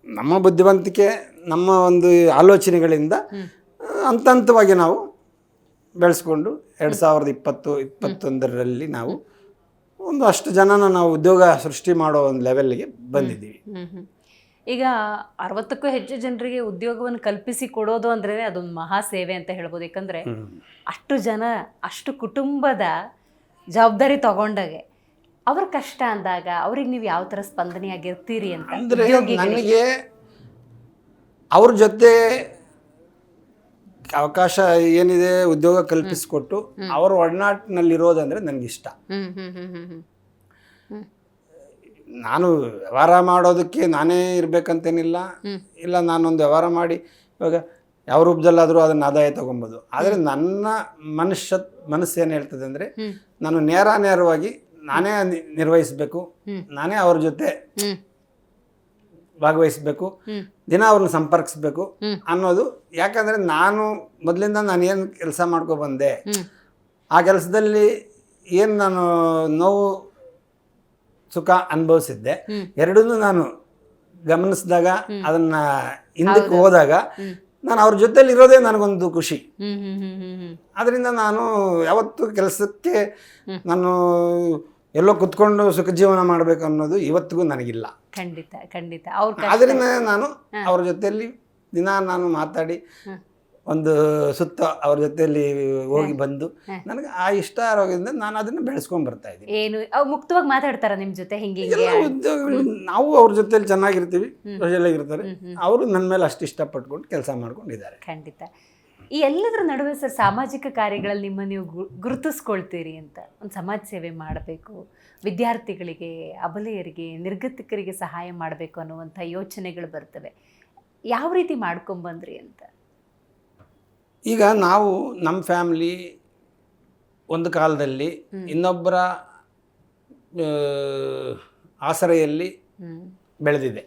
ನಮ್ಮ ಬುದ್ಧಿವಂತಿಕೆ, ನಮ್ಮ ಒಂದು ಆಲೋಚನೆಗಳಿಂದ ಹಂತ ಹಂತವಾಗಿ ನಾವು ಬೆಳೆಸ್ಕೊಂಡು 2020-21ರಲ್ಲಿ ನಾವು ಒಂದು ಅಷ್ಟು ಜನನ ನಾವು ಉದ್ಯೋಗ ಸೃಷ್ಟಿ ಮಾಡೋ ಒಂದು ಲೆವೆಲ್ಗೆ ಬಂದಿದ್ದೀವಿ. ಈಗ 60ಕ್ಕೂ ಹೆಚ್ಚು ಜನರಿಗೆ ಉದ್ಯೋಗವನ್ನು ಕಲ್ಪಿಸಿ ಕೊಡೋದು ಅಂದ್ರೆ ಅದೊಂದು ಮಹಾ ಸೇವೆ ಅಂತ ಹೇಳ್ಬೋದು. ಯಾಕಂದ್ರೆ ಅಷ್ಟು ಜನ, ಅಷ್ಟು ಕುಟುಂಬದ ಜವಾಬ್ದಾರಿ ತಗೊಂಡಾಗೆ ಅವ್ರ ಕಷ್ಟ ಅಂದಾಗ ಅವ್ರಿಗೆ ನೀವು ಯಾವ ಥರ ಸ್ಪಂದನೆಯಾಗಿರ್ತೀರಿ ಅಂತ? ಅಂದರೆ ನನಗೆ ಅವ್ರ ಜೊತೆ ಅವಕಾಶ ಏನಿದೆ ಉದ್ಯೋಗ ಕಲ್ಪಿಸಿಕೊಟ್ಟು ಅವ್ರ ಒಡನಾಟಿನಲ್ಲಿರೋದಂದ್ರೆ ನನಗಿಷ್ಟ. ನಾನು ವ್ಯವಹಾರ ಮಾಡೋದಕ್ಕೆ ನಾನೇ ಇರಬೇಕಂತೇನಿಲ್ಲ. ಇಲ್ಲ ನಾನೊಂದು ವ್ಯವಹಾರ ಮಾಡಿ ಇವಾಗ ಯಾವ ರೂಪದಲ್ಲಾದರೂ ಅದನ್ನು ಆದಾಯ ತೊಗೊಬೋದು. ಆದರೆ ನನ್ನ ಮನಸ್ಸು ಏನು ಹೇಳ್ತದೆ ಅಂದರೆ, ನಾನು ನೇರವಾಗಿ ನಾನೇ ನಿರ್ವಹಿಸಬೇಕು, ನಾನೇ ಅವ್ರ ಜೊತೆ ಭಾಗವಹಿಸಬೇಕು, ದಿನ ಅವ್ರನ್ನ ಸಂಪರ್ಕಿಸ್ಬೇಕು ಅನ್ನೋದು. ಯಾಕಂದರೆ ಮೊದಲಿಂದ ನಾನು ಏನು ಕೆಲಸ ಬಂದೆ, ಆ ಕೆಲಸದಲ್ಲಿ ಏನು ನಾನು ನೋವು ಸುಖ ಅನುಭವಿಸಿದ್ದೆ, ಎರಡನ್ನೂ ನಾನು ಗಮನಿಸಿದಾಗ, ಅದನ್ನು ಹಿಂದಕ್ಕೆ ಹೋದಾಗ ನಾನು ಅವ್ರ ಜೊತೆಲಿ ಇರೋದೇ ನನಗೊಂದು ಖುಷಿ. ಅದರಿಂದ ನಾನು ಯಾವತ್ತೂ ಕೆಲಸಕ್ಕೆ ನಾನು ಎಲ್ಲೋ ಕುತ್ಕೊಂಡು ಸುಖ ಜೀವನ ಮಾಡಬೇಕು ಅನ್ನೋದು ಇವತ್ತಿಗೂ ನನಗಿಲ್ಲ. ಖಂಡಿತ ಆದ್ದರಿಂದ ನಾನು ಅವ್ರ ಜೊತೆಯಲ್ಲಿ ದಿನ ನಾನು ಮಾತಾಡಿ ಒಂದು ಸುತ್ತ ಅವ್ರ ಜೊತೆಯಲ್ಲಿ ಹೋಗಿ ಬಂದು ನನಗೆ ಆ ಇಷ್ಟ ಆರೋಗ್ಯದಿಂದ ನಾನು ಅದನ್ನು ಬೆಳೆಸ್ಕೊಂಡು ಬರ್ತಾ ಇದ್ದೀನಿ. ಏನು ಮುಕ್ತವಾಗಿ ಮಾತಾಡ್ತಾರ ನಿಮ್ಮ ಜೊತೆ? ಎಲ್ಲ ಉದ್ಯೋಗಗಳು ನಾವು ಅವ್ರ ಜೊತೆಲಿ ಚೆನ್ನಾಗಿರ್ತೀವಿ, ಸೊಸೈಲಾಗಿರ್ತಾರೆ. ಅವರು ನನ್ನ ಮೇಲೆ ಅಷ್ಟು ಇಷ್ಟಪಟ್ಕೊಂಡು ಕೆಲಸ ಮಾಡ್ಕೊಂಡಿದ್ದಾರೆ. ಖಂಡಿತ. ಈ ಎಲ್ಲದರ ನಡುವೆ ಸರ್, ಸಾಮಾಜಿಕ ಕಾರ್ಯಗಳಲ್ಲಿ ನಿಮ್ಮ ನೀವು ಗುರುತಿಸ್ಕೊಳ್ತೀರಿ ಅಂತ, ಒಂದು ಸಮಾಜ ಸೇವೆ ಮಾಡಬೇಕು, ವಿದ್ಯಾರ್ಥಿಗಳಿಗೆ, ಅಬಲೆಯರಿಗೆ, ನಿರ್ಗತಿಕರಿಗೆ ಸಹಾಯ ಮಾಡಬೇಕು ಅನ್ನುವಂಥ ಯೋಚನೆಗಳು ಬರ್ತವೆ. ಯಾವ ರೀತಿ ಮಾಡ್ಕೊಂಬಂದ್ರಿ ಅಂತ? ಈಗ ನಾವು ನಮ್ಮ ಫ್ಯಾಮಿಲಿ ಒಂದು ಕಾಲದಲ್ಲಿ ಇನ್ನೊಬ್ಬರ ಆಸರೆಯಲ್ಲಿ ಬೆಳೆದಿದೆ.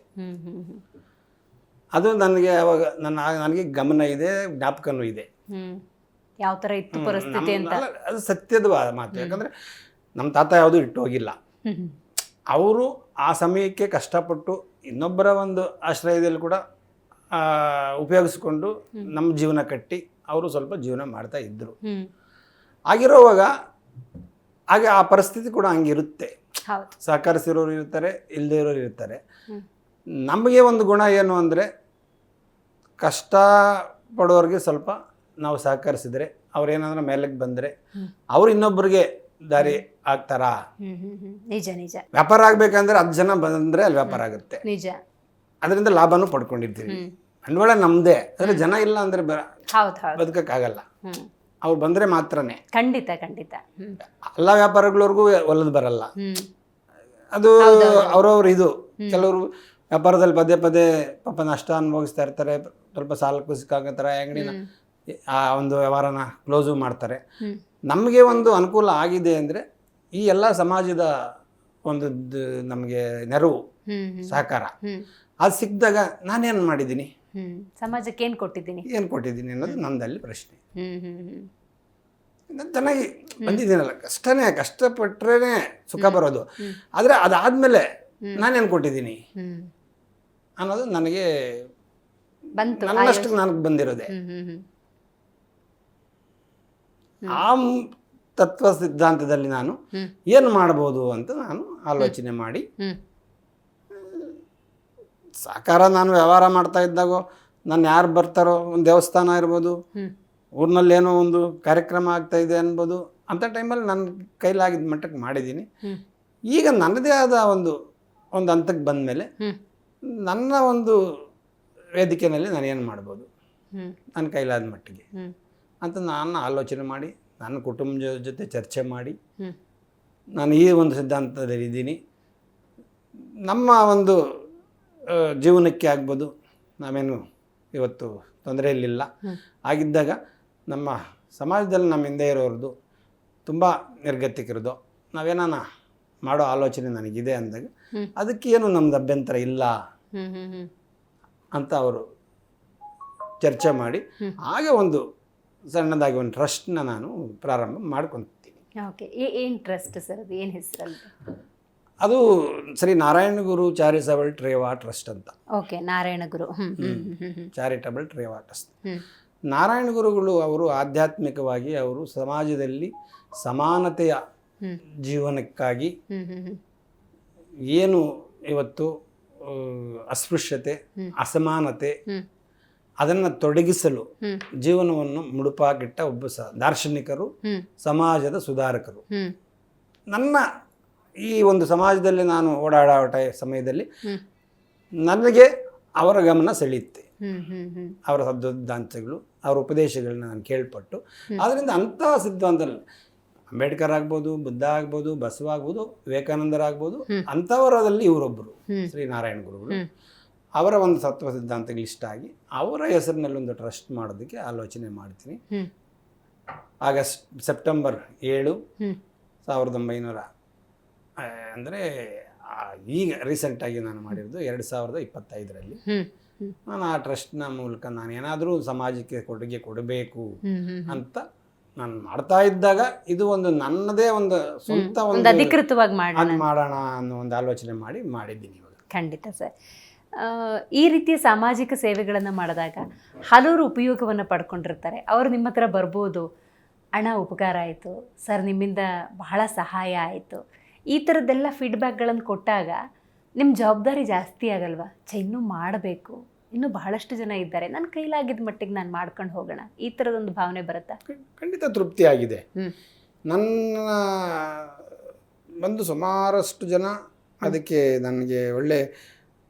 ಅದು ನನಗೆ ಅವಾಗ ನನಗೆ ಗಮನ ಇದೆ, ಜ್ಞಾಪಕನೂ ಇದೆ. ಯಾವ ಥರ ಇತ್ತು ಪರಿಸ್ಥಿತಿ ಅಂತ? ಅದು ಸತ್ಯದ ಮಾತು. ಯಾಕಂದರೆ ನಮ್ಮ ತಾತ ಯಾವುದೂ ಇಟ್ಟು ಹೋಗಿಲ್ಲ. ಅವರು ಆ ಸಮಯಕ್ಕೆ ಕಷ್ಟಪಟ್ಟು ಇನ್ನೊಬ್ಬರ ಒಂದು ಆಶ್ರಯದಲ್ಲಿ ಕೂಡ ಉಪಯೋಗಿಸ್ಕೊಂಡು ನಮ್ಮ ಜೀವನ ಕಟ್ಟಿ ಅವರು ಸ್ವಲ್ಪ ಜೀವನ ಮಾಡ್ತಾ ಇದ್ದರು. ಆಗಿರೋವಾಗ ಹಾಗೆ ಆ ಪರಿಸ್ಥಿತಿ ಕೂಡ ಹಂಗಿರುತ್ತೆ. ಸಹಕರಿಸಿರೋರು ಇರ್ತಾರೆ, ಇಲ್ಲದೇ ಇರೋರು ಇರ್ತಾರೆ. ನಮಗೆ ಒಂದು ಗುಣ ಏನು ಅಂದರೆ, ಕಷ್ಟ ಪಡೋರಿಗೆ ಸ್ವಲ್ಪ ನಾವು ಸಹಕರಿಸಿದ್ರೆ, ಅವ್ರೇನಾದ್ರೂ ಮೇಲಕ್ಕೆ ಬಂದರೆ ಅವ್ರು ಇನ್ನೊಬ್ಬರಿಗೆ ದಾರಿ ಆಗ್ತಾರಾ? ನಿಜ. ವ್ಯಾಪಾರ ಆಗಬೇಕಂದ್ರೆ 10 ಜನ ಬಂದರೆ ಅಲ್ಲಿ ವ್ಯಾಪಾರ ಆಗುತ್ತೆ. ನಿಜ. ಅದರಿಂದ ಲಾಭನೂ ಪಡ್ಕೊಂಡಿರ್ತೀವಿ. ಬಂಡವಾಳ ನಮ್ಮದೇ. ಆದರೆ ಜನ ಇಲ್ಲ ಅಂದರೆ ಬದುಕಕ್ಕಾಗಲ್ಲ. ಅವ್ರು ಬಂದರೆ ಮಾತ್ರನೇ. ಖಂಡಿತ. ಎಲ್ಲ ವ್ಯಾಪಾರಗಳವರೆಗೂ ಒಲ್ಲದು ಬರಲ್ಲ. ಅದು ಅವ್ರವ್ರು ಇದು. ಕೆಲವರು ವ್ಯಾಪಾರದಲ್ಲಿ ಪದೇ ಪಾಪ ನಷ್ಟ ಅನುಭವಿಸ್ತಾ ಇರ್ತಾರೆ, ಸ್ವಲ್ಪ ಸಾಲಕ್ಕೂ ಸಿಕ್ಕಾಗತ್ತಾರೆ, ಅಂಗಡಿನ ಆ ಒಂದು ವ್ಯವಹಾರನ ಕ್ಲೋಸು ಮಾಡ್ತಾರೆ. ನಮಗೆ ಒಂದು ಅನುಕೂಲ ಆಗಿದೆ ಅಂದರೆ ಈ ಎಲ್ಲ ಸಮಾಜದ ಒಂದು ನಮಗೆ ನೆರವು, ಸಹಕಾರ ಅದು ಸಿಕ್ಕಿದಾಗ ನಾನೇನು ಮಾಡಿದ್ದೀನಿ, ಸಮಾಜಕ್ಕೆ ಏನು ಕೊಟ್ಟಿದ್ದೀನಿ ಅನ್ನೋದು ನನ್ನದಲ್ಲಿ ಪ್ರಶ್ನೆ. ಚೆನ್ನಾಗಿ ಬಂದಿದ್ದೀನಲ್ಲ, ಕಷ್ಟಪಟ್ರೇ ಸುಖ ಬರೋದು. ಆದರೆ ಅದಾದಮೇಲೆ ನಾನೇನು ಕೊಟ್ಟಿದ್ದೀನಿ ಅನ್ನೋದು ನನಗೆ ನನ್ನಷ್ಟು ನನಗೆ ಬಂದಿರೋದೆ. ಆ ತತ್ವ ಸಿದ್ಧಾಂತದಲ್ಲಿ ನಾನು ಏನು ಮಾಡ್ಬೋದು ಅಂತ ನಾನು ಆಲೋಚನೆ ಮಾಡಿ, ಸಹಕಾರ ನಾನು ವ್ಯವಹಾರ ಮಾಡ್ತಾ ಇದ್ದಾಗ ನಾನು ಯಾರು ಬರ್ತಾರೋ, ಒಂದು ದೇವಸ್ಥಾನ ಇರ್ಬೋದು, ಊರಿನಲ್ಲಿ ಏನೋ ಒಂದು ಕಾರ್ಯಕ್ರಮ ಆಗ್ತಾ ಇದೆ ಅನ್ಬೋದು, ಅಂಥ ಟೈಮಲ್ಲಿ ನನ್ನ ಕೈಲಾಗಿದ್ದ ಮಟ್ಟಕ್ಕೆ ಮಾಡಿದ್ದೀನಿ. ಈಗ ನನ್ನದೇ ಆದ ಒಂದು ಹಂತಕ್ಕೆ ಬಂದ ಮೇಲೆ ನನ್ನ ಒಂದು ವೇದಿಕೆಯಲ್ಲಿ ನಾನು ಏನು ಮಾಡ್ಬೋದು ನನ್ನ ಕೈಲಾದ ಮಟ್ಟಿಗೆ ಅಂತ ನಾನು ಆಲೋಚನೆ ಮಾಡಿ, ನನ್ನ ಕುಟುಂಬದ ಜೊತೆ ಚರ್ಚೆ ಮಾಡಿ ನಾನು ಈ ಒಂದು ಸಿದ್ಧಾಂತದಲ್ಲಿದ್ದೀನಿ. ನಮ್ಮ ಒಂದು ಜೀವನಕ್ಕೆ ಆಗ್ಬೋದು, ನಾವೇನು ಇವತ್ತು ತೊಂದರೆಯಲ್ಲಿಲ್ಲ. ಆಗಿದ್ದಾಗ ನಮ್ಮ ಸಮಾಜದಲ್ಲಿ ನಮ್ಮ ಹಿಂದೆ ಇರೋರದು ತುಂಬ ನಿರ್ಗತಿಕರದು ನಾವೇನಾನ ಮಾಡೋ ಆಲೋಚನೆ ನನಗಿದೆ ಅಂದಾಗ ಅದಕ್ಕೇನು ನಮ್ದು ಅಭ್ಯಂತರ ಇಲ್ಲ ಅಂತ ಅವರು ಚರ್ಚೆ ಮಾಡಿ ಹಾಗೆ ಒಂದು ಸಣ್ಣದಾಗಿ ಒಂದು ಟ್ರಸ್ಟ್ನ ನಾನು ಪ್ರಾರಂಭ ಮಾಡ್ಕೊತೀನಿ. ಓಕೆ, ಏನು ಟ್ರಸ್ಟ್ ಸರ್? ಅದು ಏನು ಹೆಸರು? ಅದು ಶ್ರೀ ನಾರಾಯಣ ಗುರು ಚಾರಿಟಬಲ್ ಟ್ರೇವಾ ಟ್ರಸ್ಟ್ ಅಂತ. Okay, Narayana Guru charitable ಟ್ರೇವಾ trust. Narayana ಗುರುಗಳು ಅವರು ಆಧ್ಯಾತ್ಮಿಕವಾಗಿ ಅವರು ಸಮಾಜದಲ್ಲಿ ಸಮಾನತೆಯ ಜೀವನಕ್ಕಾಗಿ ಏನು ಇವತ್ತು ಅಸ್ಪೃಶ್ಯತೆ, ಅಸಮಾನತೆ ಅದನ್ನು ತೊಡಗಿಸಲು ಜೀವನವನ್ನು ಮುಡುಪಾಗಿಟ್ಟ ಒಬ್ಬ ದಾರ್ಶನಿಕರು, ಸಮಾಜದ ಸುಧಾರಕರು. ನನ್ನ ಈ ಒಂದು ಸಮಾಜದಲ್ಲಿ ನಾನು ಓಡಾಡೋ ಸಮಯದಲ್ಲಿ ನನಗೆ ಅವರ ಗಮನ ಸೆಳೆಯುತ್ತೆ. ಅವರ ಸಿದ್ಧಾಂತಗಳು, ಅವರ ಉಪದೇಶಗಳನ್ನ ನಾನು ಕೇಳ್ಪಟ್ಟು, ಆದ್ದರಿಂದ ಅಂತಹ ಸಿದ್ಧಾಂತದಲ್ಲಿ ಅಂಬೇಡ್ಕರ್ ಆಗ್ಬೋದು, ಬುದ್ಧ ಆಗ್ಬೋದು, ಬಸವ ಆಗ್ಬೋದು, ವಿವೇಕಾನಂದರಾಗ್ಬೋದು, ಅಂಥವರಲ್ಲಿ ಇವರೊಬ್ಬರು ಶ್ರೀ ನಾರಾಯಣ ಗುರುಗಳು. ಅವರ ಒಂದು ತತ್ವ ಸಿದ್ಧಾಂತಗಳು ಇಷ್ಟ ಆಗಿ ಅವರ ಹೆಸರಿನಲ್ಲಿ ಒಂದು ಟ್ರಸ್ಟ್ ಮಾಡೋದಕ್ಕೆ ಆಲೋಚನೆ ಮಾಡ್ತೀನಿ. ಸೆಪ್ಟೆಂಬರ್ 7, 1900 ಅಂದರೆ ಈಗ ರೀಸೆಂಟಾಗಿ ನಾನು ಮಾಡಿರೋದು 2025ರಲ್ಲಿ. ನಾನು ಆ ಟ್ರಸ್ಟ್ನ ಮೂಲಕ ನಾನು ಏನಾದರೂ ಸಮಾಜಕ್ಕೆ ಕೊಡುಗೆ ಕೊಡಬೇಕು ಅಂತ ನಾನು ಮಾಡ್ತಾ ಇದ್ದಾಗ ಇದು ಒಂದು ನನ್ನದೇ ಒಂದು ಸ್ವಂತ ಒಂದು ಅಧಿಕೃತವಾಗಿ ಮಾಡೋಣ ಅನ್ನೋ ಒಂದು ಆಲೋಚನೆ ಮಾಡಿದ್ದೀನಿ ಇವಾಗ. ಖಂಡಿತ ಸರ್. ಈ ರೀತಿಯ ಸಾಮಾಜಿಕ ಸೇವೆಗಳನ್ನು ಮಾಡಿದಾಗ ಹಲವರು ಉಪಯೋಗವನ್ನು ಪಡ್ಕೊಂಡಿರ್ತಾರೆ. ಅವರು ನಿಮ್ಮ ಹತ್ರ ಬರ್ಬೋದು, ಹಣ ಉಪಕಾರ ಆಯಿತು ಸರ್, ನಿಮ್ಮಿಂದ ಬಹಳ ಸಹಾಯ ಆಯಿತು, ಈ ಥರದ್ದೆಲ್ಲ ಫೀಡ್ಬ್ಯಾಕ್ಗಳನ್ನು ಕೊಟ್ಟಾಗ ನಿಮ್ಮ ಜವಾಬ್ದಾರಿ ಜಾಸ್ತಿ ಆಗಲ್ವಾ? ಇನ್ನೂ ಮಾಡಬೇಕು, ಇನ್ನೂ ಬಹಳಷ್ಟು ಜನ ಇದ್ದಾರೆ, ನನ್ನ ಕೈಲಾಗಿದ್ದ ಮಟ್ಟಿಗೆ ನಾನು ಮಾಡ್ಕೊಂಡು ಹೋಗೋಣ, ಈ ಥರದೊಂದು ಭಾವನೆ ಬರುತ್ತಾ? ಖಂಡಿತ ತೃಪ್ತಿ ಆಗಿದೆ. ನನ್ನ ಬಂದು ಸುಮಾರಷ್ಟು ಜನ ಅದಕ್ಕೆ ನನಗೆ ಒಳ್ಳೆ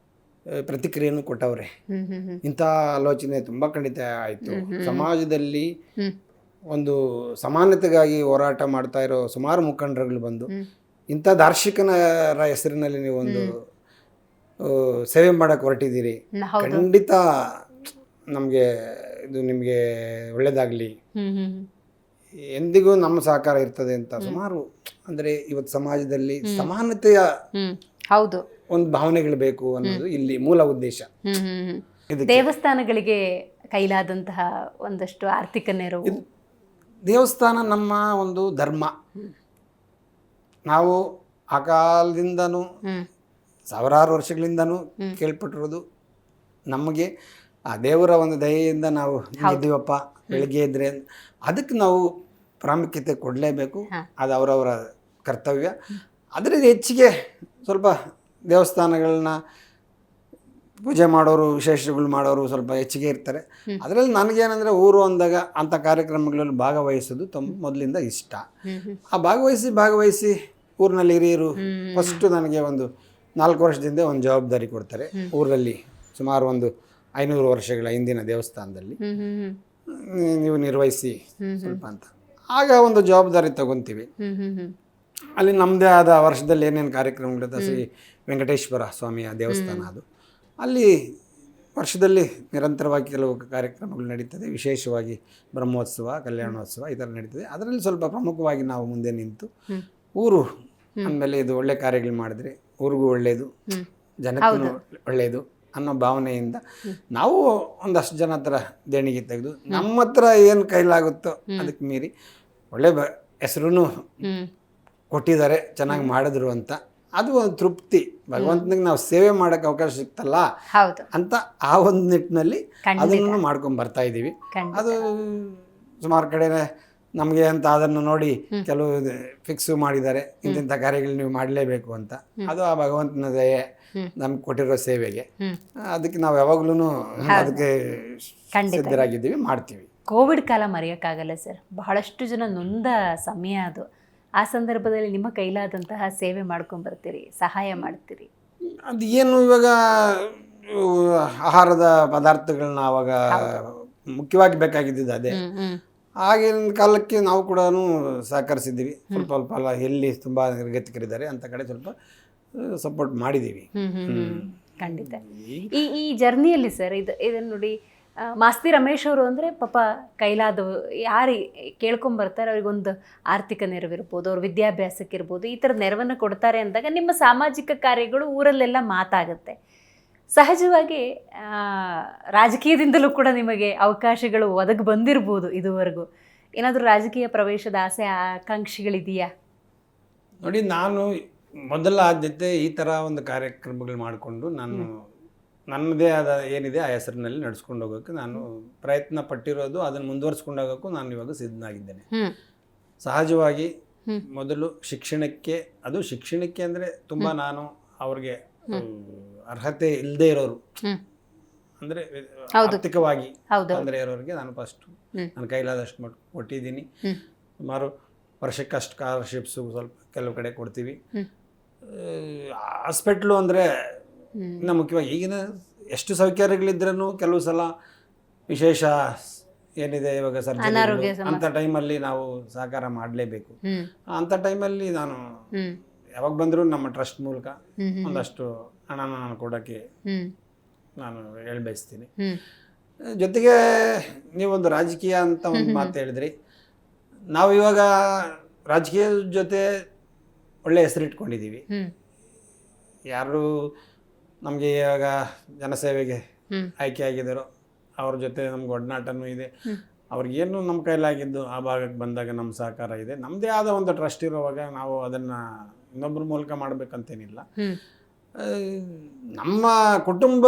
ಪ್ರತಿಕ್ರಿಯೆಯನ್ನು ಕೊಟ್ಟವ್ರೆ. ಇಂಥ ಆಲೋಚನೆ ತುಂಬ ಖಂಡಿತ ಆಯಿತು. ಸಮಾಜದಲ್ಲಿ ಒಂದು ಸಮಾನತೆಗಾಗಿ ಹೋರಾಟ ಮಾಡ್ತಾ ಇರೋ ಸುಮಾರು ಮುಖಂಡರುಗಳು ಬಂದು ಇಂಥ ದಾರ್ಶನಿಕರ ಹೆಸರಿನಲ್ಲಿ ನೀವು ಒಂದು ಸೇವೆ ಮಾಡಕ್ಕೆ ಹೊರಟಿದ್ದೀರಿ, ಖಂಡಿತ ನಮಗೆ ಇದು ನಿಮಗೆ ಒಳ್ಳೆಯದಾಗಲಿ, ಎಂದಿಗೂ ನಮ್ಮ ಸಹಕಾರ ಇರ್ತದೆ ಅಂತ ಸುಮಾರು. ಅಂದರೆ ಇವತ್ತು ಸಮಾಜದಲ್ಲಿ ಸಮಾನತೆಯ ಹೌದು ಒಂದು ಭಾವನೆಗಳು ಬೇಕು ಅನ್ನೋದು ಇಲ್ಲಿ ಮೂಲ ಉದ್ದೇಶ. ದೇವಸ್ಥಾನಗಳಿಗೆ ಕೈಲಾದಂತಹ ಒಂದಷ್ಟು ಆರ್ಥಿಕ ನೆರವು. ದೇವಸ್ಥಾನ ನಮ್ಮ ಒಂದು ಧರ್ಮ. ನಾವು ಆ ಕಾಲದಿಂದನೂ ಸಾವಿರಾರು ವರ್ಷಗಳಿಂದನೂ ಕೇಳ್ಪಟ್ಟಿರೋದು. ನಮಗೆ ಆ ದೇವರ ಒಂದು ದಯೆಯಿಂದ ನಾವು ಇದ್ದೀವಪ್ಪ, ಬೆಳಗ್ಗೆ ಇದ್ರೆ ಅದಕ್ಕೆ ನಾವು ಪ್ರಾಮುಖ್ಯತೆ ಕೊಡಲೇಬೇಕು. ಅದು ಅವರವರ ಕರ್ತವ್ಯ. ಅದರಿಂದ ಹೆಚ್ಚಿಗೆ ಸ್ವಲ್ಪ ದೇವಸ್ಥಾನಗಳನ್ನ ಪೂಜೆ ಮಾಡೋರು, ವಿಶೇಷಗಳು ಮಾಡೋರು ಸ್ವಲ್ಪ ಹೆಚ್ಚಿಗೆ ಇರ್ತಾರೆ. ಅದರಲ್ಲಿ ನನಗೇನಂದರೆ ಊರು ಅಂದಾಗ ಅಂಥ ಕಾರ್ಯಕ್ರಮಗಳಲ್ಲಿ ಭಾಗವಹಿಸೋದು ಮೊದಲಿಂದ ಇಷ್ಟ. ಆ ಭಾಗವಹಿಸಿ ಊರಿನಲ್ಲಿ ಹಿರಿಯರು ಫಸ್ಟು ನನಗೆ ಒಂದು 4 ವರ್ಷದಿಂದ ಒಂದು ಜವಾಬ್ದಾರಿ ಕೊಡ್ತಾರೆ. ಊರಲ್ಲಿ ಸುಮಾರು ಒಂದು 500 ವರ್ಷಗಳ ಹಿಂದಿನ ದೇವಸ್ಥಾನದಲ್ಲಿ ನೀವು ನಿರ್ವಹಿಸಿ ಸ್ವಲ್ಪ ಅಂತ. ಆಗ ಒಂದು ಜವಾಬ್ದಾರಿ ತಗೊತೀವಿ. ಅಲ್ಲಿ ನಮ್ಮದೇ ಆದ ವರ್ಷದಲ್ಲಿ ಏನೇನು ಕಾರ್ಯಕ್ರಮಗಳಿದೆ, ಶ್ರೀ ವೆಂಕಟೇಶ್ವರ ಸ್ವಾಮಿಯ ದೇವಸ್ಥಾನ ಅದು. ಅಲ್ಲಿ ವರ್ಷದಲ್ಲಿ ನಿರಂತರವಾಗಿ ಕೆಲವು ಕಾರ್ಯಕ್ರಮಗಳು ನಡೀತದೆ. ವಿಶೇಷವಾಗಿ ಬ್ರಹ್ಮೋತ್ಸವ, ಕಲ್ಯಾಣೋತ್ಸವ ಈ ಥರ ನಡೀತದೆ. ಅದರಲ್ಲಿ ಸ್ವಲ್ಪ ಪ್ರಮುಖವಾಗಿ ನಾವು ಮುಂದೆ ನಿಂತು ಊರು ಅಂದಮೇಲೆ ಇದು ಒಳ್ಳೆ ಕಾರ್ಯಗಳು ಮಾಡಿದ್ರೆ ಊರಿಗೂ ಒಳ್ಳೆಯದು, ಜನಕ್ಕೂ ಒಳ್ಳೆಯದು ಅನ್ನೋ ಭಾವನೆಯಿಂದ ನಾವು ಒಂದಷ್ಟು ಜನ ಹತ್ರ ದೇಣಿಗೆ ತೆಗೆದು ನಮ್ಮ ಹತ್ರ ಏನು ಕೈಲಾಗುತ್ತೋ ಅದಕ್ಕೆ ಮೀರಿ ಒಳ್ಳೆ ಹೆಸರು ಕೊಟ್ಟಿದ್ದಾರೆ, ಚೆನ್ನಾಗಿ ಮಾಡಿದ್ರು ಅಂತ. ಅದು ಒಂದು ತೃಪ್ತಿ. ಭಗವಂತನಿಗೆ ನಾವು ಸೇವೆ ಮಾಡೋಕ್ಕೆ ಅವಕಾಶ ಸಿಗ್ತಲ್ಲ ಅಂತ ಆ ಒಂದು ನಿಟ್ಟಿನಲ್ಲಿ ಅದನ್ನು ಮಾಡ್ಕೊಂಡು ಬರ್ತಾ ಇದ್ದೀವಿ. ಅದು ಸುಮಾರು ಕಡೆ ನಮಗೆ ಅಂತ ಅದನ್ನು ನೋಡಿ ಕೆಲವು ಫಿಕ್ಸು ಮಾಡಿದ್ದಾರೆ, ಇಂಥ ಕಾರ್ಯಗಳು ನೀವು ಮಾಡಲೇಬೇಕು ಅಂತ. ಅದು ಆ ಭಗವಂತನ ದಯೆ ನಮ್ಗೆ ಕೊಟ್ಟಿರೋ ಸೇವೆಗೆ. ಅದಕ್ಕೆ ನಾವು ಯಾವಾಗ್ಲೂ ಅದಕ್ಕೆ ಸಿದ್ಧರಾಗಿದ್ದೀವಿ, ಮಾಡ್ತೀವಿ. ಕೋವಿಡ್ ಕಾಲ ಮರೆಯೋಕ್ಕಾಗಲ್ಲ ಸರ್. ಬಹಳಷ್ಟು ಜನ ನೊಂದ ಸಮಯ ಅದು. ಆ ಸಂದರ್ಭದಲ್ಲಿ ನಿಮ್ಮ ಕೈಲಾದಂತಹ ಸೇವೆ ಮಾಡ್ಕೊಂಡು ಬರ್ತೀರಿ, ಸಹಾಯ ಮಾಡ್ತೀರಿ. ಅದು ಏನು ಇವಾಗ ಆಹಾರದ ಪದಾರ್ಥಗಳನ್ನ ಅವಾಗ ಮುಖ್ಯವಾಗಿ ಬೇಕಾಗಿದ್ದು ಅದೇ. ಆಗಿನ ಕಾಲಕ್ಕೆ ನಾವು ಕೂಡ ಸಹಕರಿಸಿದ್ದೀವಿ. ಸ್ವಲ್ಪ ಅಲ್ಲ, ಎಲ್ಲಿ ತುಂಬ ನಿರ್ಗತಿಕರಿದ್ದಾರೆ ಅಂತ ಕಡೆ ಸ್ವಲ್ಪ ಸಪೋರ್ಟ್ ಮಾಡಿದ್ದೀವಿ. ಖಂಡಿತ. ಈ ಜರ್ನಿಯಲ್ಲಿ ಸರ್ ಇದನ್ನು ನೋಡಿ, ಮಾಸ್ತಿ ರಮೇಶ್ ಅವರು ಅಂದರೆ ಪಾಪ ಕೈಲಾದವು ಯಾರು ಕೇಳ್ಕೊಂಬರ್ತಾರೆ ಅವ್ರಿಗೊಂದು ಆರ್ಥಿಕ ನೆರವಿರ್ಬೋದು, ಅವ್ರ ವಿದ್ಯಾಭ್ಯಾಸಕ್ಕಿರ್ಬೋದು, ಈ ಥರದ ನೆರವನ್ನು ಕೊಡ್ತಾರೆ ಅಂದಾಗ ನಿಮ್ಮ ಸಾಮಾಜಿಕ ಕಾರ್ಯಗಳು ಊರಲ್ಲೆಲ್ಲ ಮಾತಾಗುತ್ತೆ. ಸಹಜವಾಗಿ ರಾಜಕೀಯದಿಂದಲೂ ಕೂಡ ನಿಮಗೆ ಅವಕಾಶಗಳು ಒದಗಿ ಬಂದಿರ್ಬೋದು. ಇದುವರೆಗೂ ಏನಾದರೂ ರಾಜಕೀಯ ಪ್ರವೇಶದ ಆಸೆ ಆಕಾಂಕ್ಷೆಗಳಿದೆಯಾ? ನೋಡಿ, ನಾನು ಮೊದಲ ಆದ್ಯತೆ ಈ ಥರ ಒಂದು ಕಾರ್ಯಕ್ರಮಗಳು ಮಾಡಿಕೊಂಡು ನಾನು ನನ್ನದೇ ಆದ ಏನಿದೆ ಆ ಹೆಸರಿನಲ್ಲಿ ನಡೆಸ್ಕೊಂಡು ಹೋಗೋಕ್ಕೆ ನಾನು ಪ್ರಯತ್ನ ಪಟ್ಟಿರೋದು. ಅದನ್ನು ಮುಂದುವರಿಸ್ಕೊಂಡು ಹೋಗೋಕ್ಕೂ ನಾನು ಇವಾಗ ಸಿದ್ಧನಾಗಿದ್ದೇನೆ. ಸಹಜವಾಗಿ ಮೊದಲು ಶಿಕ್ಷಣಕ್ಕೆ ಅಂದರೆ ತುಂಬ ನಾನು ಅವ್ರಿಗೆ ಅರ್ಹತೆ ಇಲ್ಲದೆ ಇರೋರು, ಅಂದರೆ ಆರ್ಥಿಕವಾಗಿ ತೊಂದರೆ ಇರೋರಿಗೆ ನಾನು ಫಸ್ಟು ನನ್ನ ಕೈಲಾದಷ್ಟು ಮಟ್ಟು ಕೊಟ್ಟಿದ್ದೀನಿ. ಸುಮಾರು ವರ್ಷಕ್ಕಷ್ಟು ಸ್ಕಾಲರ್ಶಿಪ್ಸು ಸ್ವಲ್ಪ ಕೆಲವು ಕಡೆ ಕೊಡ್ತೀವಿ. ಹಾಸ್ಪಿಟ್ಲು ಅಂದರೆ ಇನ್ನು ಮುಖ್ಯವಾಗಿ ಈಗಿನ ಎಷ್ಟು ಸೌಕರ್ಯಗಳಿದ್ರೂ ಕೆಲವು ಸಲ ವಿಶೇಷ ಏನಿದೆ ಇವಾಗ ಸರ್ಜರಿ ಅಂಥ ಟೈಮಲ್ಲಿ ನಾವು ಸಹಕಾರ ಮಾಡಲೇಬೇಕು. ಅಂಥ ಟೈಮಲ್ಲಿ ನಾನು ಯಾವಾಗ ಬಂದರೂ ನಮ್ಮ ಟ್ರಸ್ಟ್ ಮೂಲಕ ಒಂದಷ್ಟು ಹಣನ ನಾನು ಕೊಡೋಕ್ಕೆ ನಾನು ಹೇಳಿ ಬಯಸ್ತೀನಿ. ಹ್ಮ್ ಜೊತೆಗೆ ನೀವೊಂದು ರಾಜಕೀಯ ಅಂತ ಒಂದು ಮಾತು ಹೇಳಿದ್ರಿ. ನಾವು ಇವಾಗ ರಾಜಕೀಯದ ಜೊತೆ ಒಳ್ಳೆ ಹೆಸರಿಟ್ಕೊಂಡಿದ್ದೀವಿ. ಹ್ಮ್ ಯಾರು ನಮಗೆ ಇವಾಗ ಜನಸೇವೆಗೆ ಹ್ಮ್ ಆಯ್ಕೆ ಆಗಿದ್ದಾರೋ ಅವ್ರ ಜೊತೆ ನಮ್ಗೆ ಒಡನಾಟನೂ ಇದೆ. ಅವ್ರಿಗೇನು ನಮ್ಮ ಕೈಲಾಗಿದ್ದು ಆ ಭಾಗಕ್ಕೆ ಬಂದಾಗ ನಮ್ಮ ಸಹಕಾರ ಇದೆ. ನಮ್ಮದೇ ಆದ ಒಂದು ಟ್ರಸ್ಟ್ ಇರೋವಾಗ ನಾವು ಅದನ್ನು ಇನ್ನೊಬ್ಬರ ಮೂಲಕ ಮಾಡಬೇಕಂತೇನಿಲ್ಲ. ಹ್ಮ್ ನಮ್ಮ ಕುಟುಂಬ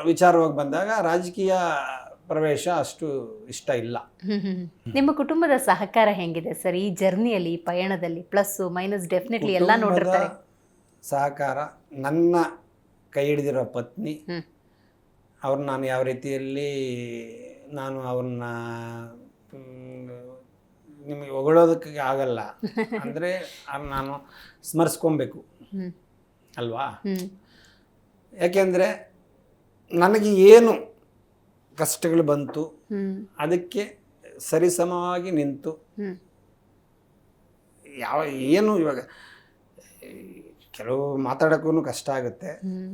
ವಿಚಾರವಾಗಿ ಬಂದಾಗ ರಾಜಕೀಯ ಪ್ರವೇಶ ಅಷ್ಟು ಇಷ್ಟ ಇಲ್ಲ. ನಿಮ್ಮ ಕುಟುಂಬದ ಸಹಕಾರ ಹೆಂಗಿದೆ ಸರ್ ಈ ಜರ್ನಿಯಲ್ಲಿ, ಈ ಪಯಣದಲ್ಲಿ? ಪ್ಲಸ್ ಮೈನಸ್ ಡೆಫಿನೆಟ್ಲಿ ಎಲ್ಲ ನೋಡಿರ್ತಾರೆ. ಸಹಕಾರ, ನನ್ನ ಕೈ ಹಿಡಿದಿರೋ ಪತ್ನಿ, ಹ್ಮ್ ಅವ್ರನ್ನ ನಾನು ಯಾವ ರೀತಿಯಲ್ಲಿ ನಾನು ಅವ್ರನ್ನ ನಿಮಗೆ ಹೊಗಳೋದಕ್ಕೆ ಆಗಲ್ಲ, ಅಂದರೆ ನಾನು ಸ್ಮರಿಸ್ಕೊಬೇಕು ಹ್ಮ್ ಅಲ್ವಾ? ಹ್ಮ್ ಯಾಕೆಂದರೆ ನನಗೆ ಏನು ಕಷ್ಟಗಳು ಬಂತು ಹ್ಮ್ ಅದಕ್ಕೆ ಸರಿಸಮವಾಗಿ ನಿಂತು ಹ್ಮ್ ಏನು ಇವಾಗ ಕೆಲವು ಮಾತಾಡೋಕ್ಕೂ ಕಷ್ಟ ಆಗುತ್ತೆ. ಹ್ಮ್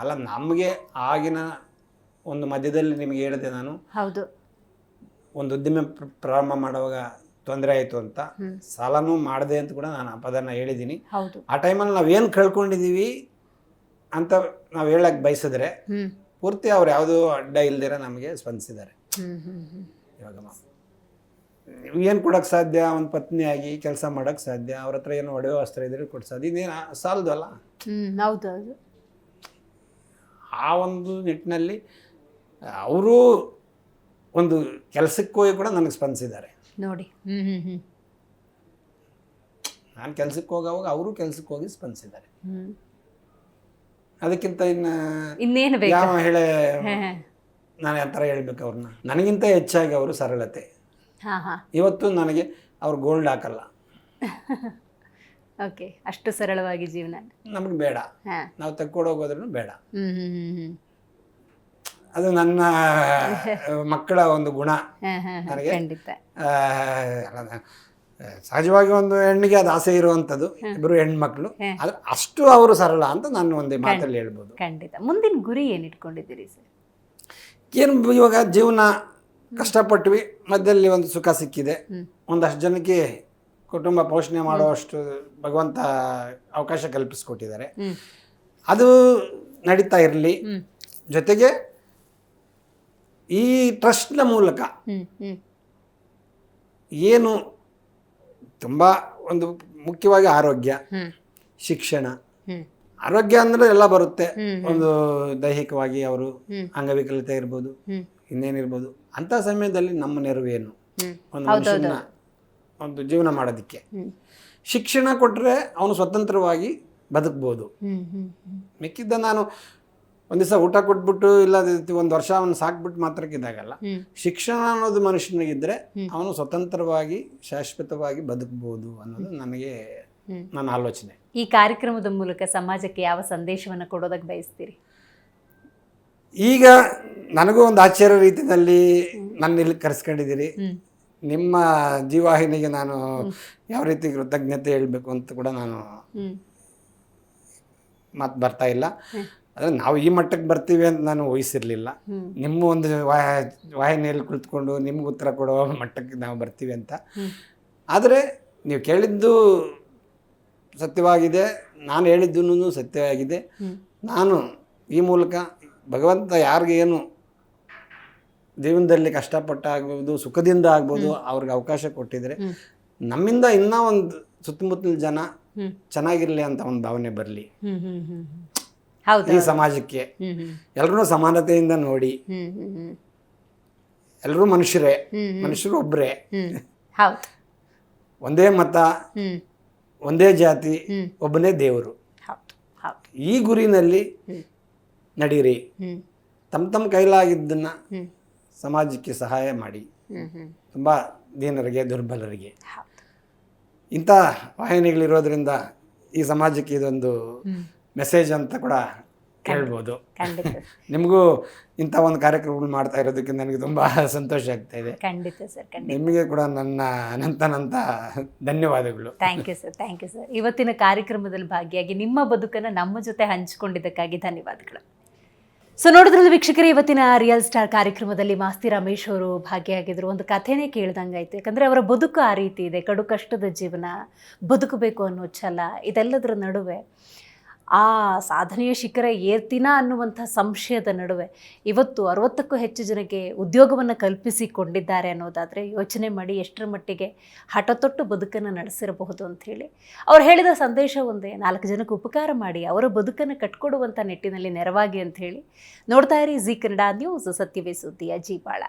ಅಲ್ಲ, ನಮಗೆ ಆಗಿನ ಒಂದು ಮಧ್ಯದಲ್ಲಿ ನಿಮಗೆ ಹೇಳಿದೆ ನಾನು, ಹೌದು. ಒಂದು ಉದ್ದಿಮೆ ಪ್ರಾರಂಭ ಮಾಡುವಾಗ ತೊಂದರೆ ಆಯಿತು ಅಂತ, ಸಾಲನೂ ಮಾಡಿದೆ ಅಂತ ಕೂಡ ನಾನು ಆ ಪದನ ಹೇಳಿದ್ದೀನಿ. ಹೌದು. ಆ ಟೈಮಲ್ಲಿ ನಾವೇನು ಕಳ್ಕೊಂಡಿದ್ದೀವಿ ಅಂತ ನಾವು ಹೇಳಕ್ಕೆ ಬಯಸಿದ್ರೆ ಹ್ಮ್ ಪೂರ್ತಿ ಅವ್ರು ಯಾವುದೂ ಅಡ್ಡ ಇಲ್ದಿರ ನಮಗೆ ಸ್ಪಂದಿಸಿದ್ದಾರೆ. ಹ್ಮ್ ಹ್ಮ್ ಹ್ಮ್ ಇವಾಗ ನೀವು ಏನು ಕೊಡೋಕ್ಕೆ ಸಾಧ್ಯ? ಒಂದು ಪತ್ನಿಯಾಗಿ ಕೆಲಸ ಮಾಡೋಕ್ಕೆ ಸಾಧ್ಯ, ಅವ್ರ ಹತ್ರ ಏನು ಒಡವೆ ವಸ್ತ್ರ ಇದ್ರೆ ಕೊಡ್ಸೋದು, ಇದೇನು ಸಾಲದು ಅಲ್ಲ. ಹೌದು ಹೌದು. ಆ ಒಂದು ನಿಟ್ಟಿನಲ್ಲಿ ಅವರು ಒಂದು ಕೆಲಸಕ್ಕೆ ಹೋಗಿ ಕೂಡ ನನಗೆ ಸ್ಪಂದಿಸಿದ್ದಾರೆ ನೋಡಿ. ಹ್ಮ್ ಹ್ಮ್ ಹ್ಮ್ ನಾನು ಕೆಲಸಕ್ಕೆ ಹೋಗೋವಾಗ ಅವರು ಕೆಲಸಕ್ಕೆ ಹೋಗಿ ಸ್ಪಂದಿಸಿದ್ದಾರೆ. ಹ್ಮ್ ಅದಕ್ಕಿಂತ ಇನ್ನೇನು ಬೇಕು? ಯಾವ ಹೇಳೆ ನಾನು ಯಾವ ಥರ ಹೇಳ್ಬೇಕು ಅವ್ರನ್ನ? ನನಗಿಂತ ಹೆಚ್ಚಾಗಿ ಅವರು ಸರಳತೆ. ಹಾ ಹಾ ಇವತ್ತು ನನಗೆ ಅವ್ರು ಗೋಲ್ಡ್ ಹಾಕಲ್ಲ. ಓಕೆ, ಅಷ್ಟು ಸರಳವಾಗಿ ಜೀವನ ನಮಗೆ ಬೇಡ, ಹಾ. ನಾವು ತಕ್ಕೊಡೋಗೋದ್ರೂ ಬೇಡ. ಹ್ಮ್ ಹ್ಮ್ ಹ್ಮ್ ಹ್ಮ್ ಅದು ನನ್ನ ಮಕ್ಕಳ ಒಂದು ಗುಣ. ನನಗೆ ಖಂಡಿತ. ಸಹಜವಾಗಿ ಒಂದು ಹೆಣ್ಣಿಗೆ ಅದು ಆಸೆ ಇರುವಂಥದ್ದು, ಇಬ್ಬರು ಹೆಣ್ಮಕ್ಳು. ಆದ್ರೆ ಅಷ್ಟು ಅವರು ಸರಳ ಅಂತ ನಾನು ಒಂದು ಮಾತಲ್ಲಿ ಹೇಳ್ಬೋದು. ಖಂಡಿತ. ಮುಂದಿನ ಗುರಿ ಏನು ಇಟ್ಕೊಂಡಿದ್ದೀರಿ ಸರ್? ಏನು ಇವಾಗ ಜೀವನ ಕಷ್ಟಪಟ್ವಿ, ಮಧ್ಯದಲ್ಲಿ ಒಂದು ಸುಖ ಸಿಕ್ಕಿದೆ, ಒಂದಷ್ಟು ಜನಕ್ಕೆ ಕುಟುಂಬ ಪೋಷಣೆ ಮಾಡುವಷ್ಟು ಭಗವಂತ ಅವಕಾಶ ಕಲ್ಪಿಸ್ಕೊಟ್ಟಿದ್ದಾರೆ. ಅದು ನಡೀತಾ ಇರಲಿ. ಜೊತೆಗೆ ಈ ಟ್ರಸ್ಟ್ನ ಮೂಲಕ ಏನು ತುಂಬ ಒಂದು ಮುಖ್ಯವಾಗಿ ಆರೋಗ್ಯ, ಶಿಕ್ಷಣ. ಆರೋಗ್ಯ ಅಂದರೆ ಎಲ್ಲ ಬರುತ್ತೆ. ಒಂದು ದೈಹಿಕವಾಗಿ ಅವರು ಅಂಗವಿಕಲತೆ ಇರ್ಬೋದು, ಇನ್ನೇನಿರ್ಬೋದು. ಅಂಥ ಸಮಯದಲ್ಲಿ ನಮ್ಮ ನೆರವೇನು ಒಂದು ಮನುಷ್ಯನ ಒಂದು ಜೀವನ ಮಾಡೋದಕ್ಕೆ? ಶಿಕ್ಷಣ ಕೊಟ್ಟರೆ ಅವನು ಸ್ವತಂತ್ರವಾಗಿ ಬದುಕ್ಬೋದು. ಮಿಕ್ಕಿದ್ದ ನಾನು ಒಂದು ದಿವಸ ಊಟ ಕೊಟ್ಬಿಟ್ಟು ಇಲ್ಲ ಒಂದು ವರ್ಷ ಅವನು ಸಾಕ್ಬಿಟ್ಟು ಮಾತ್ರಕ್ಕಿದ್ದಾಗಲ್ಲ. ಶಿಕ್ಷಣ ಅನ್ನೋದು ಮನುಷ್ಯನಿಗಿದ್ರೆ ಅವನು ಸ್ವತಂತ್ರವಾಗಿ ಶಾಶ್ವತವಾಗಿ ಬದುಕ್ಬೋದು ಅನ್ನೋದು ನನಗೆ ನನ್ನ ಆಲೋಚನೆ. ಈ ಕಾರ್ಯಕ್ರಮದ ಮೂಲಕ ಸಮಾಜಕ್ಕೆ ಯಾವ ಸಂದೇಶವನ್ನು ಕೊಡೋದಕ್ಕೆ ಬಯಸ್ತೀರಿ? ಈಗ ನನಗೂ ಒಂದು ಆಶ್ಚರ್ಯ ರೀತಿಯಲ್ಲಿ ನನ್ನ ಇಲ್ಲಿ ಕರೆಸ್ಕೊಂಡಿದ್ದೀರಿ. ನಿಮ್ಮ ಜೀವವಾಹಿನಿಗೆ ನಾನು ಯಾವ ರೀತಿ ಕೃತಜ್ಞತೆ ಹೇಳಬೇಕು ಅಂತ ಕೂಡ ನಾನು ಮಾತು ಬರ್ತಾ ಇಲ್ಲ. ಆದರೆ ನಾವು ಈ ಮಟ್ಟಕ್ಕೆ ಬರ್ತೀವಿ ಅಂತ ನಾನು ಊಹಿಸಿರಲಿಲ್ಲ. ನಿಮ್ಮ ಒಂದು ವಾಹಿನಿಯಲ್ಲಿ ಕುಳಿತುಕೊಂಡು ನಿಮ್ಗೆ ಉತ್ತರ ಕೊಡೋ ಮಟ್ಟಕ್ಕೆ ನಾವು ಬರ್ತೀವಿ ಅಂತ. ಆದರೆ ನೀವು ಕೇಳಿದ್ದು ಸತ್ಯವಾಗಿದೆ, ನಾನು ಹೇಳಿದ್ದೂ ಸತ್ಯವಾಗಿದೆ. ನಾನು ಈ ಮೂಲಕ ಭಗವಂತ ಯಾರಿಗೆ ಏನು ಜೀವನದಲ್ಲಿ ಕಷ್ಟಪಟ್ಟ ಆಗ್ಬೋದು, ಸುಖದಿಂದ ಆಗ್ಬೋದು, ಅವ್ರಿಗೆ ಅವಕಾಶ ಕೊಟ್ಟಿದ್ರೆ ನಮ್ಮಿಂದ ಇನ್ನೂ ಒಂದು ಸುತ್ತಮುತ್ತಲ ಜನ ಚೆನ್ನಾಗಿರಲಿ ಅಂತ ಒಂದು ಭಾವನೆ ಬರಲಿ ಈ ಸಮಾಜಕ್ಕೆ. ಎಲ್ಲರೂ ಸಮಾನತೆಯಿಂದ ನೋಡಿ, ಎಲ್ಲರೂ ಮನುಷ್ಯರು ಒಬ್ಬರೇ, ಒಂದೇ ಮತ, ಒಂದೇ ಜಾತಿ, ಒಬ್ಬನೇ ದೇವರು. ಈ ಗುರಿನಲ್ಲಿ ನಡೀರಿ. ತಮ್ಮ ಕೈಲಾಗಿದ್ದನ್ನು ಸಮಾಜಕ್ಕೆ ಸಹಾಯ ಮಾಡಿ. ತುಂಬ ದೀನರಿಗೆ, ದುರ್ಬಲರಿಗೆ ಇಂಥ ವಾಹಿನಿಗಳಿರೋದ್ರಿಂದ ಈ ಸಮಾಜಕ್ಕೆ ಇದೊಂದು ಮೆಸೇಜ್ ಅಂತ ಕೂಡ ಹೇಳ್ಬೋದು. ನಿಮಗೂ ಇಂಥ ಒಂದು ಕಾರ್ಯಕ್ರಮಗಳು ಮಾಡ್ತಾ ಇರೋದಕ್ಕೆ ನನಗೆ ತುಂಬ ಸಂತೋಷ ಆಗ್ತಾ ಇದೆ. ಖಂಡಿತ ಸರ್, ಖಂಡಿತ. ನಿಮಗೆ ಕೂಡ ನನ್ನ ಅನಂತ ಧನ್ಯವಾದಗಳು. Thank you sir, thank you sir. ಇವತ್ತಿನ ಕಾರ್ಯಕ್ರಮದಲ್ಲಿ ಭಾಗಿಯಾಗಿ ನಿಮ್ಮ ಬದುಕನ್ನು ನಮ್ಮ ಜೊತೆ ಹಂಚಿಕೊಂಡಿದ್ದಕ್ಕಾಗಿ ಧನ್ಯವಾದಗಳು. ಸೊ ನೋಡಿದ್ರಲ್ಲ ವೀಕ್ಷಕರೇ, ಇವತ್ತಿನ ರಿಯಲ್ ಸ್ಟಾರ್ ಕಾರ್ಯಕ್ರಮದಲ್ಲಿ ಮಾಸ್ತಿ ರಮೇಶ್ ಅವರು ಭಾಗಿಯಾಗಿದ್ರು. ಒಂದು ಕಥೆನೇ ಕೇಳ್ದಂಗಾಯ್ತು. ಯಾಕಂದರೆ ಅವರ ಬದುಕು ಆ ರೀತಿ ಇದೆ. ಕಡು ಕಷ್ಟದ ಜೀವನ, ಬದುಕಬೇಕು ಅನ್ನೋ ಛಲ, ಇದೆಲ್ಲದರ ನಡುವೆ ಆ ಸಾಧನೆಯ ಶಿಖರ ಏರ್ತೀನ ಅನ್ನುವಂಥ ಸಂಶಯದ ನಡುವೆ ಇವತ್ತು 60ಕ್ಕೂ ಹೆಚ್ಚು ಜನಕ್ಕೆ ಉದ್ಯೋಗವನ್ನು ಕಲ್ಪಿಸಿಕೊಂಡಿದ್ದಾರೆ ಅನ್ನೋದಾದರೆ ಯೋಚನೆ ಮಾಡಿ ಎಷ್ಟರ ಮಟ್ಟಿಗೆ ಹಠತೊಟ್ಟು ಬದುಕನ್ನು ನಡೆಸಿರಬಹುದು ಅಂಥೇಳಿ. ಅವ್ರು ಹೇಳಿದ ಸಂದೇಶ ಒಂದೇ, 4 ಜನಕ್ಕೆ ಉಪಕಾರ ಮಾಡಿ ಅವರ ಬದುಕನ್ನು ಕಟ್ಕೊಡುವಂಥ ನಿಟ್ಟಿನಲ್ಲಿ ನೆರವಾಗಿ ಅಂಥೇಳಿ. ನೋಡ್ತಾ ಇರಿ ಜೀ ಕನ್ನಡ ನ್ಯೂಸ್, ಸತ್ಯವೇ ಸುದ್ದಿಯ ಜೀವಾಳ.